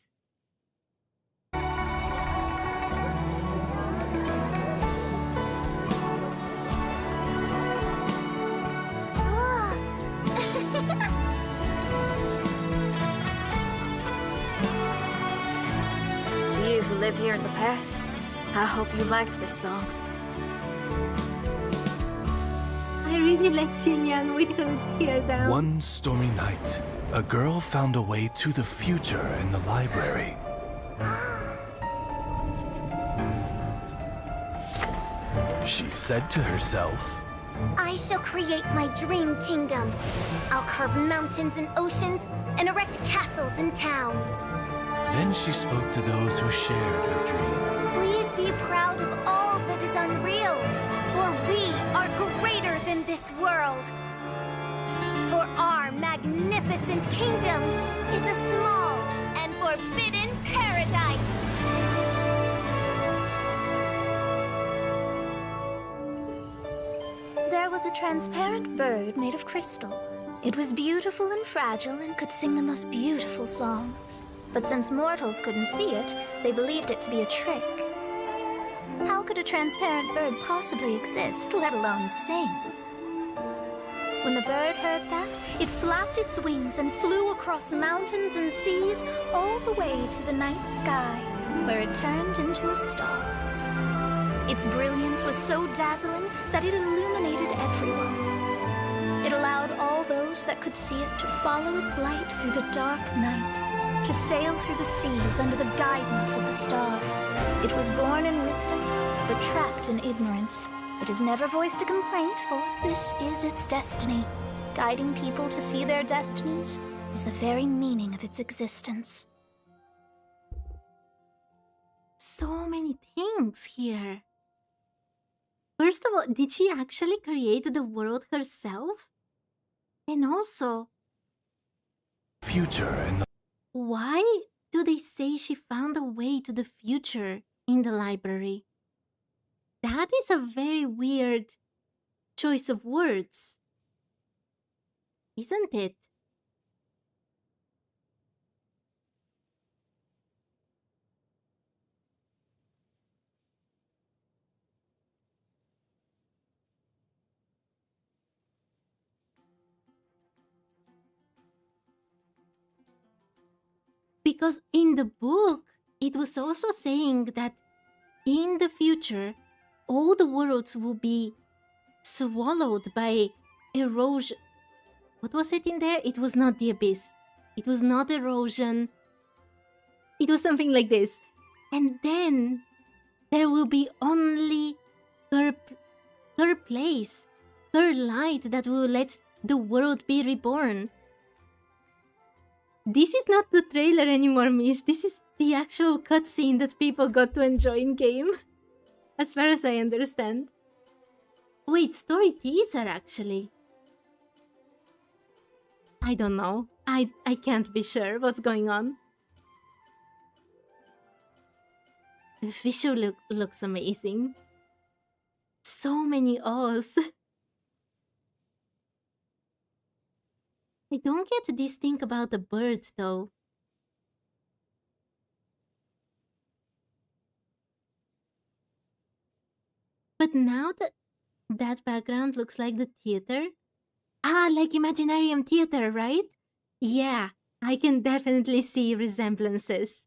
who lived here in the past. I hope you liked this song. I really like Xinyan with her hair down. One stormy night, a girl found a way to the future in the library. She said to herself, I shall create my dream kingdom. I'll carve mountains and oceans and erect castles and towns. then she spoke to those who shared her dream. Please be proud of all that is unreal, for we are greater than this world. For our magnificent kingdom is a small and forbidden paradise. There was a transparent bird made of crystal. It was beautiful and fragile and could sing the most beautiful songs. But since mortals couldn't see it, they believed it to be a trick. How could a transparent bird possibly exist, let alone sing? When the bird heard that, it flapped its wings and flew across mountains and seas all the way to the night sky, where it turned into a star. Its brilliance was so dazzling that it illuminated everyone. It allowed all those that could see it to follow its light through the dark night, to sail through the seas under the guidance of the stars. It was born in wisdom, but trapped in ignorance. It has never voiced a complaint, for this is its destiny. Guiding people to see their destinies is the very meaning of its existence. So many things here. First of all, did she actually create the world herself? And also, Future in the why do they say she found a way to the future in the library? That is a very weird choice of words, isn't it? Because in the book, it was also saying that in the future, all the worlds will be swallowed by erosion. What was it in there? It was not the abyss. It was not erosion. It was something like this. And then there will be only her place, her light that will let the world be reborn. This is not the trailer anymore, Mish. This is the actual cutscene that people got to enjoy in game. As far as I understand. Wait, story teaser actually. I don't know. I can't be sure what's going on. The visual looks amazing. So many O's. I don't get this thing about the birds though. But now that background looks like the theater. Ah, like Imaginarium Theater, right? Yeah, I can definitely see resemblances.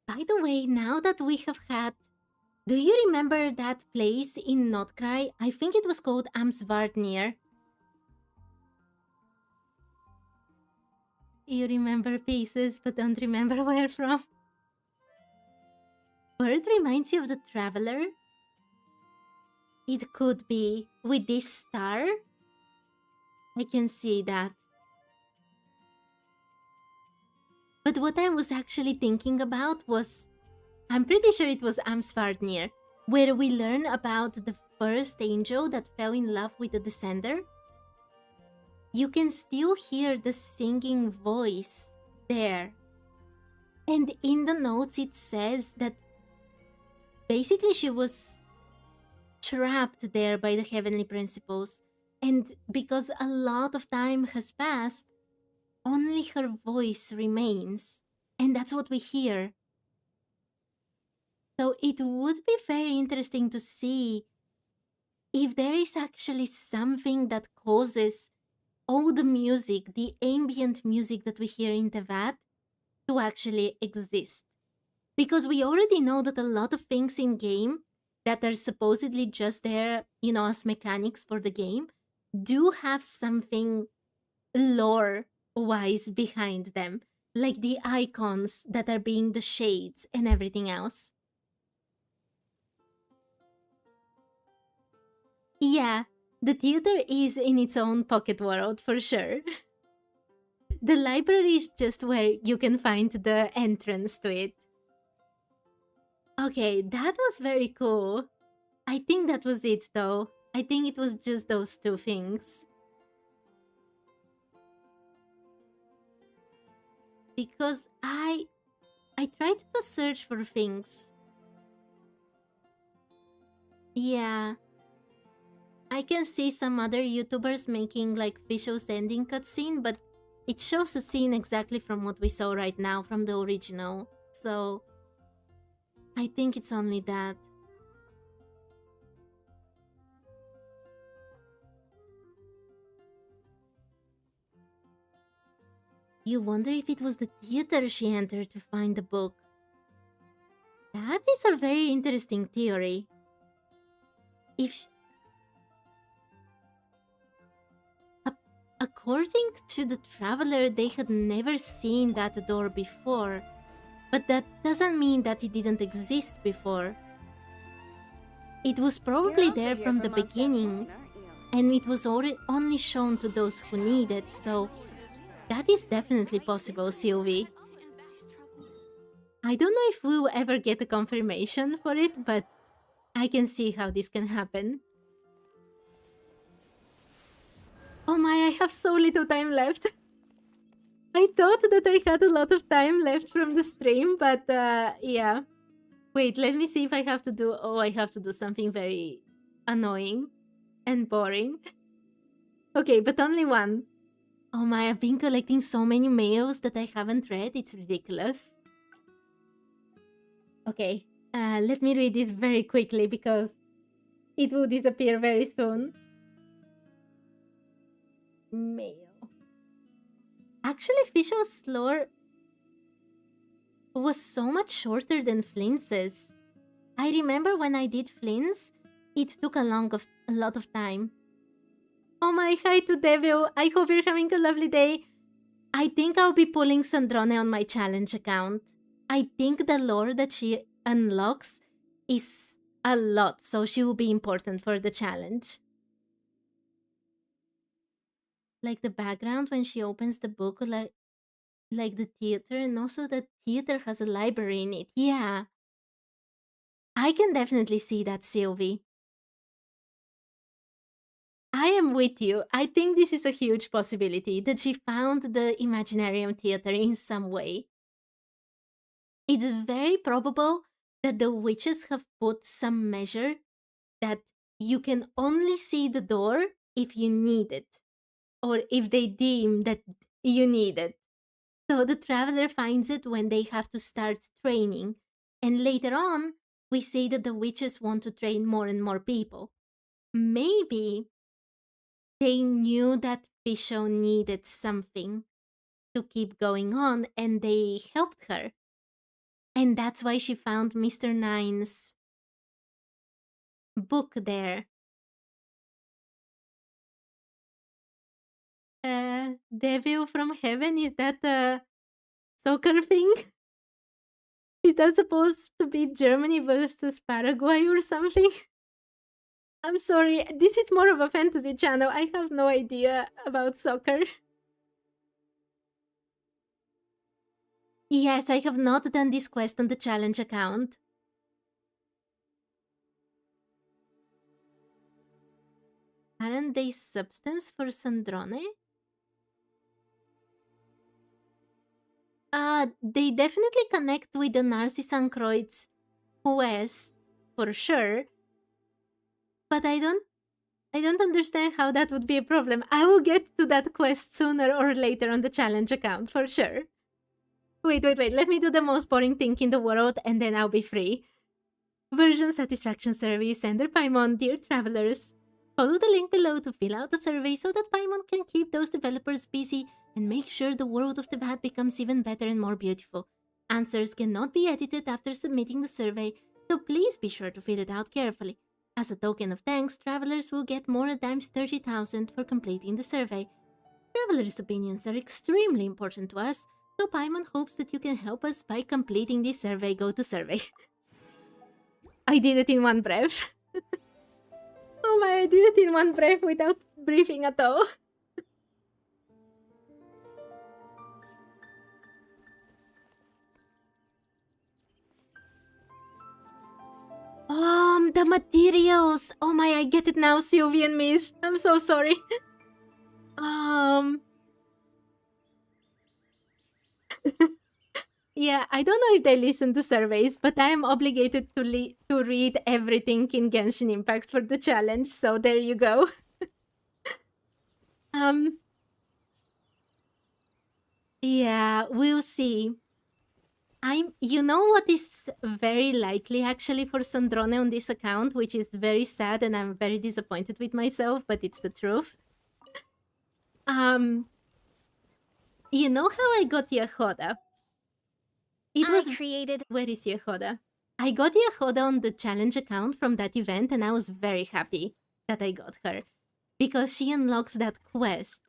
By the way, now that we have had... Do you remember that place in Notcry? I think it was called Amsvartnir. You remember pieces, but don't remember where from. Bird reminds you of the Traveler? It could be with this star. I can see that. But what I was actually thinking about was... I'm pretty sure it was Amsvartnir, where we learn about the first angel that fell in love with the Descender. You can still hear the singing voice there. And in the notes it says that basically she was trapped there by the heavenly principles. And because a lot of time has passed, only her voice remains. And that's what we hear. So it would be very interesting to see if there is actually something that causes all the music, the ambient music that we hear in Teyvat, to actually exist. Because we already know that a lot of things in game that are supposedly just there, you know, as mechanics for the game, do have something lore-wise behind them. Like the icons that are being the shades and everything else. Yeah, the theater is in its own pocket world for sure. The library is just where you can find the entrance to it. Okay, that was very cool. I think that was it though. I think it was just those two things. Because I tried to search for things. Yeah. I can see some other YouTubers making like Fisho's ending cutscene, but it shows a scene exactly from what we saw right now from the original. So I think it's only that. You wonder if it was the theater she entered to find the book. That is a very interesting theory. If according to the traveler, they had never seen that door before, but that doesn't mean that it didn't exist before. It was probably there from the beginning, and it was only shown to those who need it, so that is definitely possible, Sylvie. I don't know if we will ever get a confirmation for it, but I can see how this can happen. Oh my, I have so little time left. I thought that I had a lot of time left from the stream, but yeah. Wait, let me see if I have to do... Oh, I have to do something very annoying and boring. Okay, but only one. Oh my, I've been collecting so many mails that I haven't read. It's ridiculous. Okay, let me read this very quickly because it will disappear very soon. Mail. Actually, Fisho's lore was so much shorter than Flintz's. I remember when I did Flint's, it took a lot of time. Oh my, hi to Devil. I hope you're having a lovely day. I think I'll be pulling Sandrone on my challenge account. I think the lore that she unlocks is a lot, so she will be important for the challenge. Like the background when she opens the book, like the theater, and also the theater has a library in it. Yeah. I can definitely see that, Sylvie. I am with you. I think this is a huge possibility that she found the Imaginarium Theater in some way. It's very probable that the witches have put some measure that you can only see the door if you need it, or if they deem that you need it. So the traveler finds it when they have to start training, and later on, we see that the witches want to train more and more people. Maybe they knew that Fisho needed something to keep going on, and they helped her. And that's why she found Mr. Nine's book there. Devil from Heaven, is that a soccer thing? Is that supposed to be Germany versus Paraguay or something? I'm sorry, this is more of a fantasy channel. I have no idea about soccer. Yes, I have not done this quest on the challenge account. Aren't they substance for Sandrone? They definitely connect with the Narcissan Kreutz quest, for sure. But I don't understand how that would be a problem. I will get to that quest sooner or later on the challenge account, for sure. Wait, let me do the most boring thing in the world and then I'll be free. Version Satisfaction Service, Ender Paimon, dear travelers. Follow the link below to fill out the survey so that Paimon can keep those developers busy and make sure the world of Teyvat becomes even better and more beautiful. Answers cannot be edited after submitting the survey, so please be sure to fill it out carefully. As a token of thanks, travelers will get more times 30,000 for completing the survey. Travelers' opinions are extremely important to us, so Paimon hopes that you can help us by completing this survey. Go to survey. I did it in one breath. Oh my, I did it in one breath without briefing at all. The materials. Oh my, I get it now, Sylvie and Mish. I'm so sorry. Yeah, I don't know if they listen to surveys, but I am obligated to read everything in Genshin Impact for the challenge, so there you go. Yeah, we'll see. You know what is very likely actually for Sandrone on this account, which is very sad and I'm very disappointed with myself, but it's the truth. You know how I got Yahoda? Where is Yahoda? I got Yahoda on the challenge account from that event and I was very happy that I got her. Because she unlocks that quest.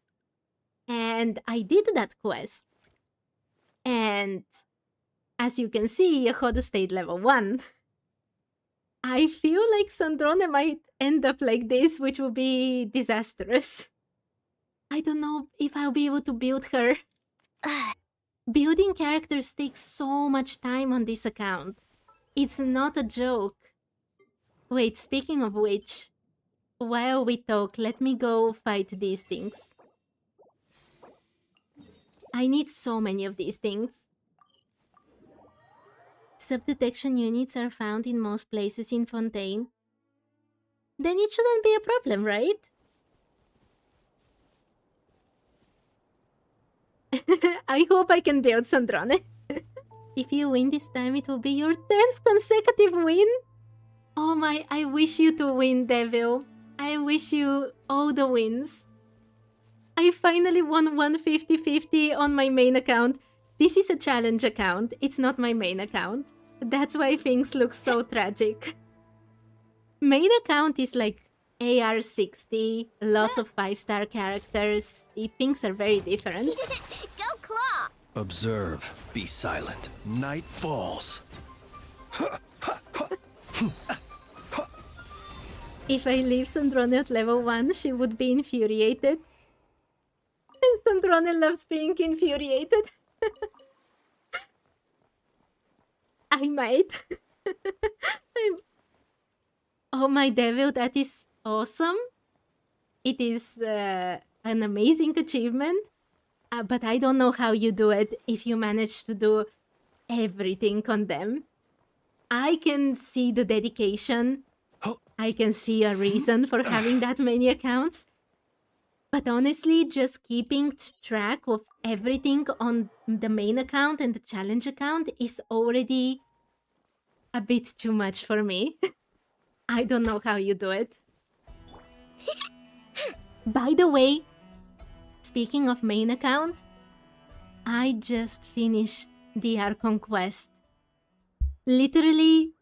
And I did that quest. And as you can see, Yahoda stayed level 1. I feel like Sandrone might end up like this, which will be disastrous. I don't know if I'll be able to build her. Building characters takes so much time on this account. It's not a joke. Wait, speaking of which, while we talk, let me go fight these things. I need so many of these things. Sub-detection units are found in most places in Fontaine. Then it shouldn't be a problem, right? I hope I can build Sandrone. If you win this time, it will be your 10th consecutive win. Oh my, I wish you to win, Devil. I wish you all the wins. I finally won 150-50 on my main account. This is a challenge account. It's not my main account. That's why things look so tragic. Main account is like AR60, lots of 5-star characters. Things are very different. Go Claw! Observe. Be silent. Night falls. If I leave Sandrone at level 1, she would be infuriated. And Sandrone loves being infuriated. I might. Oh my Devil, that is awesome. It is an amazing achievement. But I don't know how you do it if you manage to do everything on them. I can see the dedication. I can see a reason for having that many accounts. But honestly, just keeping track of everything on the main account and the challenge account is already a bit too much for me. I don't know how you do it. By the way, speaking of main account, I just finished the Archon quest. Literally,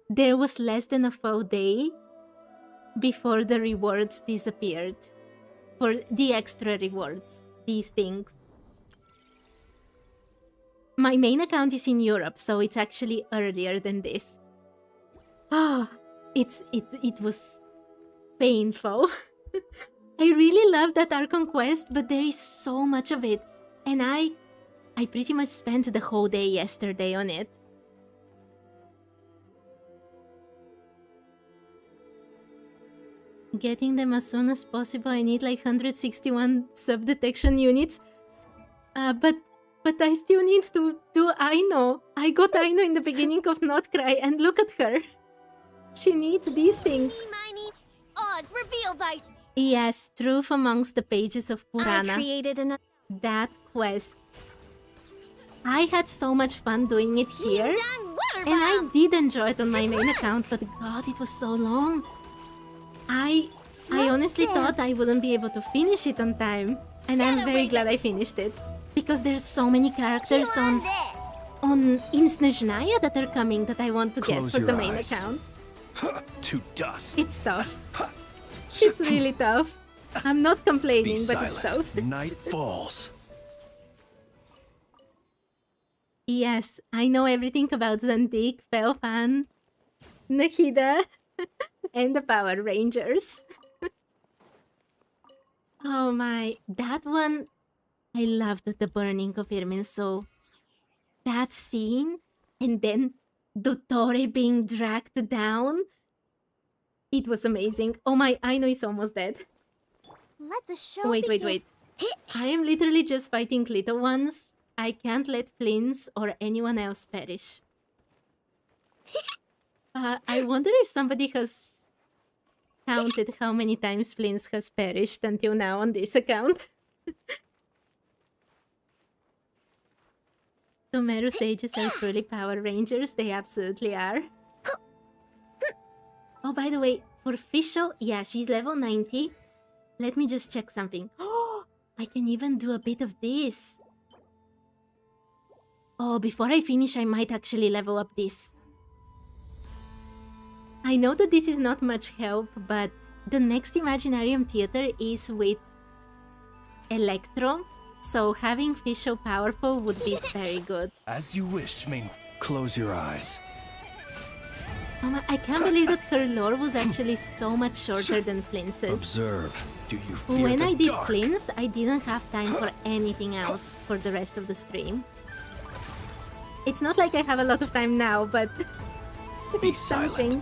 there was less than a full day before the rewards disappeared. For the extra rewards, these things. My main account is in Europe, so it's actually earlier than this. It was painful. I really love that Archon quest, but there is so much of it. And I pretty much spent the whole day yesterday on it. Getting them as soon as possible. I need like 161 sub-detection units. But I still need to do Aino. I got Aino in the beginning of Not Cry, and look at her. She needs these things. Oz, reveal thy... Yes, truth amongst the pages of Purana. I created another... That quest. I had so much fun doing it here. And I did enjoy it on my main account, but god, it was so long. I honestly thought I wouldn't be able to finish it on time, and I'm very glad I finished it because there's so many characters in Snezhnaya that are coming that I want to get Close for the your main eyes. account. To dust. It's tough. It's really tough. I'm not Be complaining, but it's silent. tough. Night falls. Yes, I know everything about Zandik, Feofan, Nahida, and the Power Rangers. Oh my, that one, I loved the burning of Irminsul. That scene, and then Dottore being dragged down. It was amazing. Oh my, I know he's almost dead. Let the show Wait. begin. I am literally just fighting little ones. I can't let Flins or anyone else perish. I wonder if somebody has counted how many times Flins has perished until now on this account. Tomeru sages are truly Power Rangers. They absolutely are. Oh, by the way, for Fischl, yeah, she's level 90. Let me just check something. Oh, I can even do a bit of this. Oh, before I finish, I might actually level up this. I know that this is not much help, but the next Imaginarium Theater is with Electro, so having Fischl powerful would be very good. As you wish, main. Close your eyes. I can't believe that her lore was actually so much shorter than Flince's. Observe. Do you fear When the I did dark? Flins, I didn't have time for anything else for the rest of the stream. It's not like I have a lot of time now, but Be it's silent. something.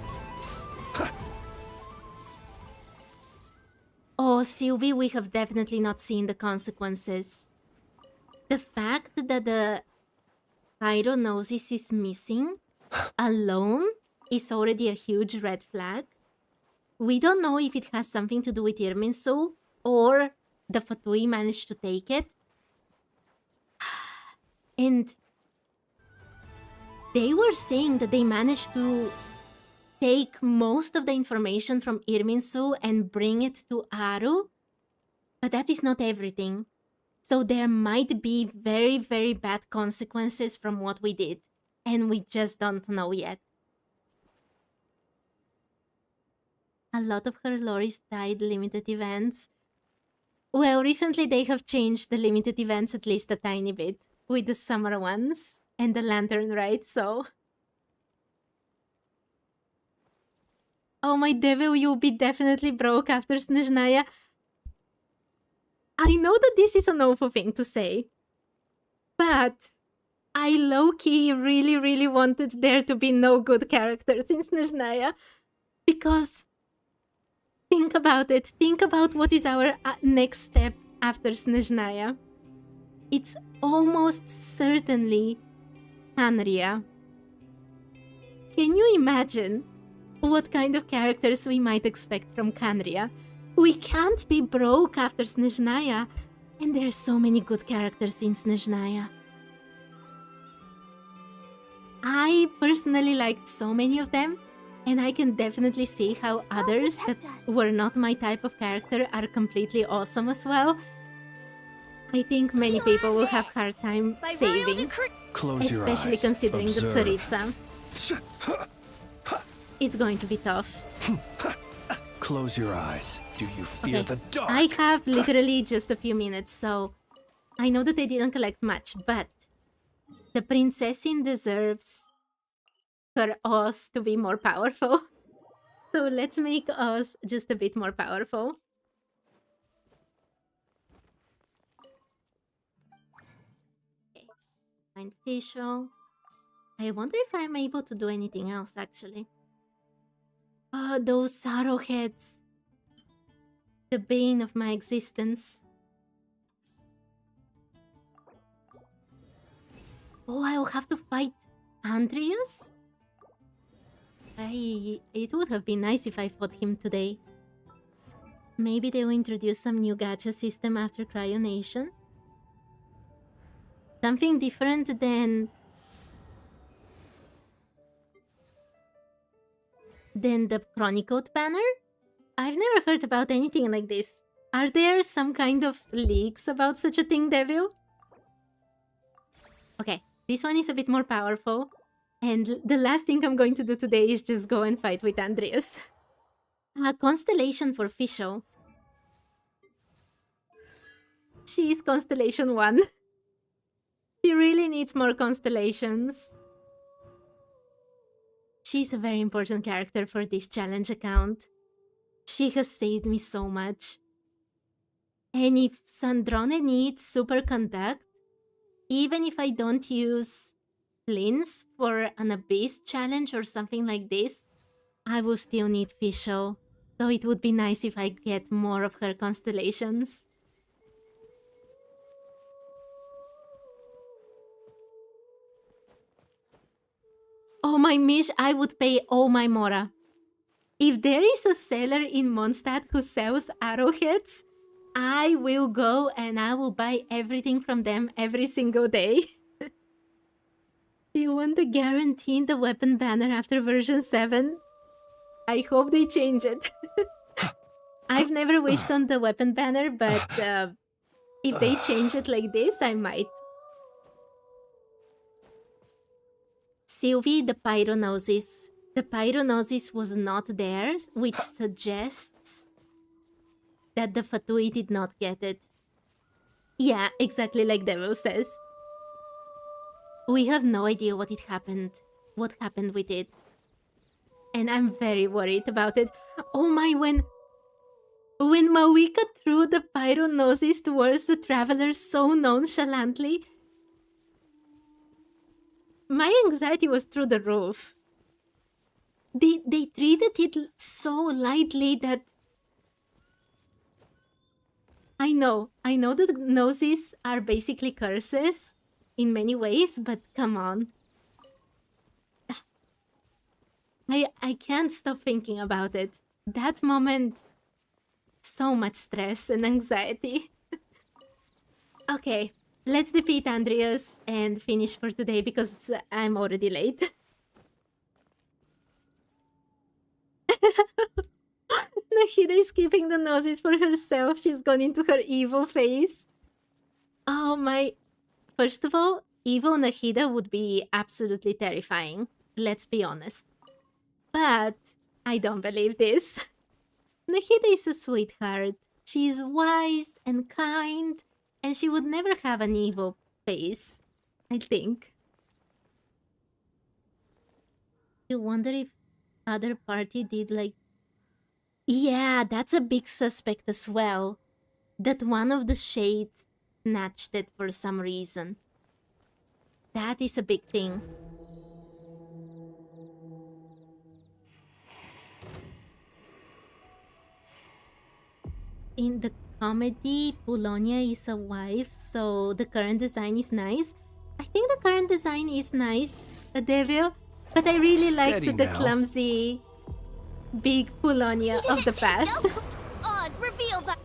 Oh, Sylvie, we have definitely not seen the consequences. The fact that the Pyronosis is missing alone is already a huge red flag. We don't know if it has something to do with Irminsul or the Fatui managed to take it. And they were saying that they managed to take most of the information from Irminsul and bring it to Aru, but that is not everything. So there might be very, very bad consequences from what we did, and we just don't know yet. A lot of her lore is tied limited events. Well, recently they have changed the limited events at least a tiny bit with the summer ones and the lantern ride, so... Oh my devil, you'll be definitely broke after Snezhnaya. I know that this is an awful thing to say, but I low-key really wanted there to be no good characters in Snezhnaya, because think about it. Think about what is our next step after Snezhnaya. It's almost certainly Anria. Can you imagine what kind of characters we might expect from Canria? We can't be broke after Snezhnaya, and there's so many good characters in Snezhnaya. I personally liked so many of them, and I can definitely see how others that were not my type of character are completely awesome as well. I think many people will have hard time saving, Close your eyes. especially considering the Observe. Tsaritsa. It's going to be tough. Close your eyes. Do you fear Okay, the dark? I have literally just a few minutes, so I know that I didn't collect much, but the Prinzessin deserves her Oz to be more powerful. So let's make Oz just a bit more powerful. Okay, find facial. I wonder if I'm able to do anything else, actually. Oh, those arrowheads. The bane of my existence. Oh, I'll have to fight Andreas? It would have been nice if I fought him today. Maybe they will introduce some new gacha system after Cryonation? Something different than the Chronicled banner? I've never heard about anything like this. Are there some kind of leaks about such a thing, Devil? Okay, this one is a bit more powerful. And the last thing I'm going to do today is just go and fight with Andreas. A constellation for Fisho. She is Constellation 1. She really needs more constellations. She's a very important character for this challenge account. She has saved me so much. And if Sandrone needs superconduct, even if I don't use Flins for an Abyss challenge or something like this, I will still need Fisho. So it would be nice if I get more of her constellations. Oh my Mish, I would pay all my Mora. If there is a seller in Mondstadt who sells arrowheads, I will go and I will buy everything from them every single day. You want to guarantee the weapon banner after version 7? I hope they change it. I've never wished on the weapon banner, but if they change it like this, I might. Sylvie, the Pyronosis. The Pyronosis was not there, which suggests that the Fatui did not get it. Yeah, exactly like Devil says. We have no idea what happened with it. And I'm very worried about it. Oh my, when Mawika threw the Pyronosis towards the Traveler so nonchalantly, my anxiety was through the roof. They treated it so lightly that... I know that Gnosis are basically curses in many ways, but come on. I can't stop thinking about it. That moment, so much stress and anxiety. Okay, let's defeat Andreas and finish for today because I'm already late. Nahida is keeping the noses for herself. She's gone into her evil phase. Oh my... First of all, evil Nahida would be absolutely terrifying. Let's be honest. But I don't believe this. Nahida is a sweetheart. She is wise and kind, and she would never have an evil face, I think. You wonder if other party did like... Yeah, that's a big suspect as well. That one of the shades snatched it for some reason. That is a big thing. In the comedy, Polonia is a wife, so the current design is nice. I think the current design is nice, Devil, but I really liked the clumsy, big Polonia of the past. Oz, reveal that.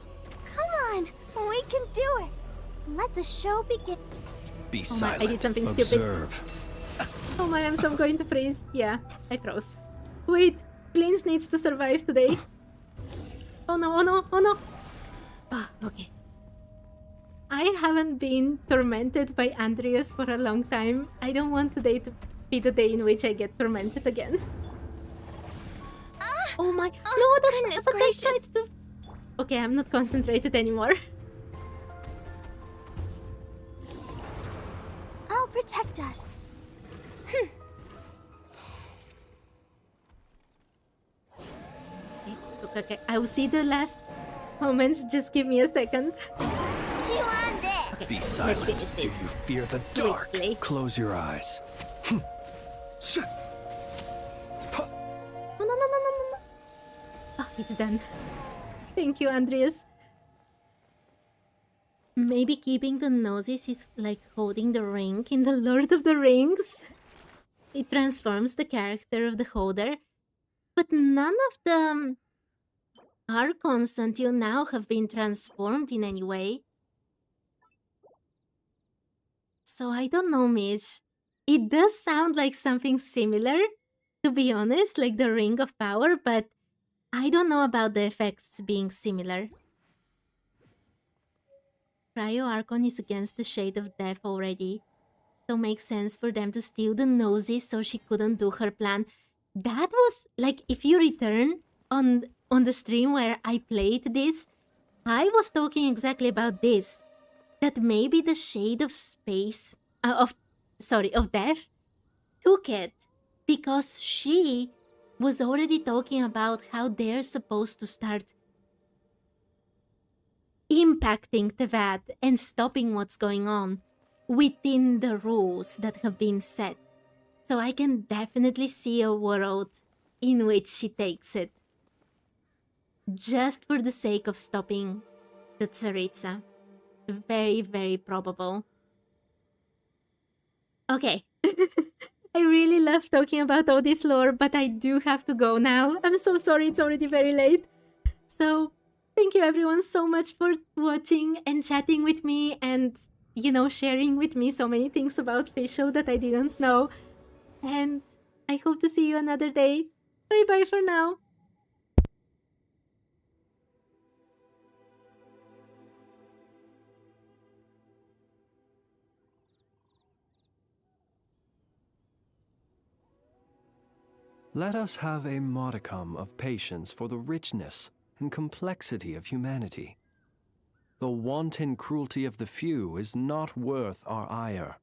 Come on, we can do it. Let the show begin. Be Oh my, silent. I did something Observe. stupid. Oh my, I'm so going to freeze. Yeah, I froze. Wait, Plins needs to survive today. Oh no, oh no, oh no. Ah, okay. I haven't been tormented by Andreas for a long time. I don't want today to be the day in which I get tormented again. Oh my... No, that's goodness but I tried gracious. to... Okay, I'm not concentrated anymore. I'll protect us. Okay, I will see the last moments. Just give me a second. Chew on this. Okay, Be let's silent. finish Do this. you fear the Swiftly. dark? Close your eyes. Oh, no, no, no, no, no, no. Oh, it's done. Thank you, Andreas. Maybe keeping the noses is like holding the ring in the Lord of the Rings. It transforms the character of the holder. But none of the Archons until now have been transformed in any way. So I don't know, Mish. It does sound like something similar, to be honest, like the Ring of Power, but I don't know about the effects being similar. Cryo Archon is against the shade of death already, so makes sense for them to steal the noses so she couldn't do her plan. That was like, if you return on the stream where I played this, I was talking exactly about this. That maybe the shade of space of death took it because she was already talking about how they're supposed to start impacting Teyvat and stopping what's going on within the rules that have been set. So I can definitely see a world in which she takes it. Just for the sake of stopping the Tsaritsa. Very, very probable. Okay. I really love talking about all this lore, but I do have to go now. I'm so sorry, it's already very late. So, thank you everyone so much for watching and chatting with me and, you know, sharing with me so many things about Fischl that I didn't know. And I hope to see you another day. Bye bye for now. Let us have a modicum of patience for the richness and complexity of humanity. The wanton cruelty of the few is not worth our ire.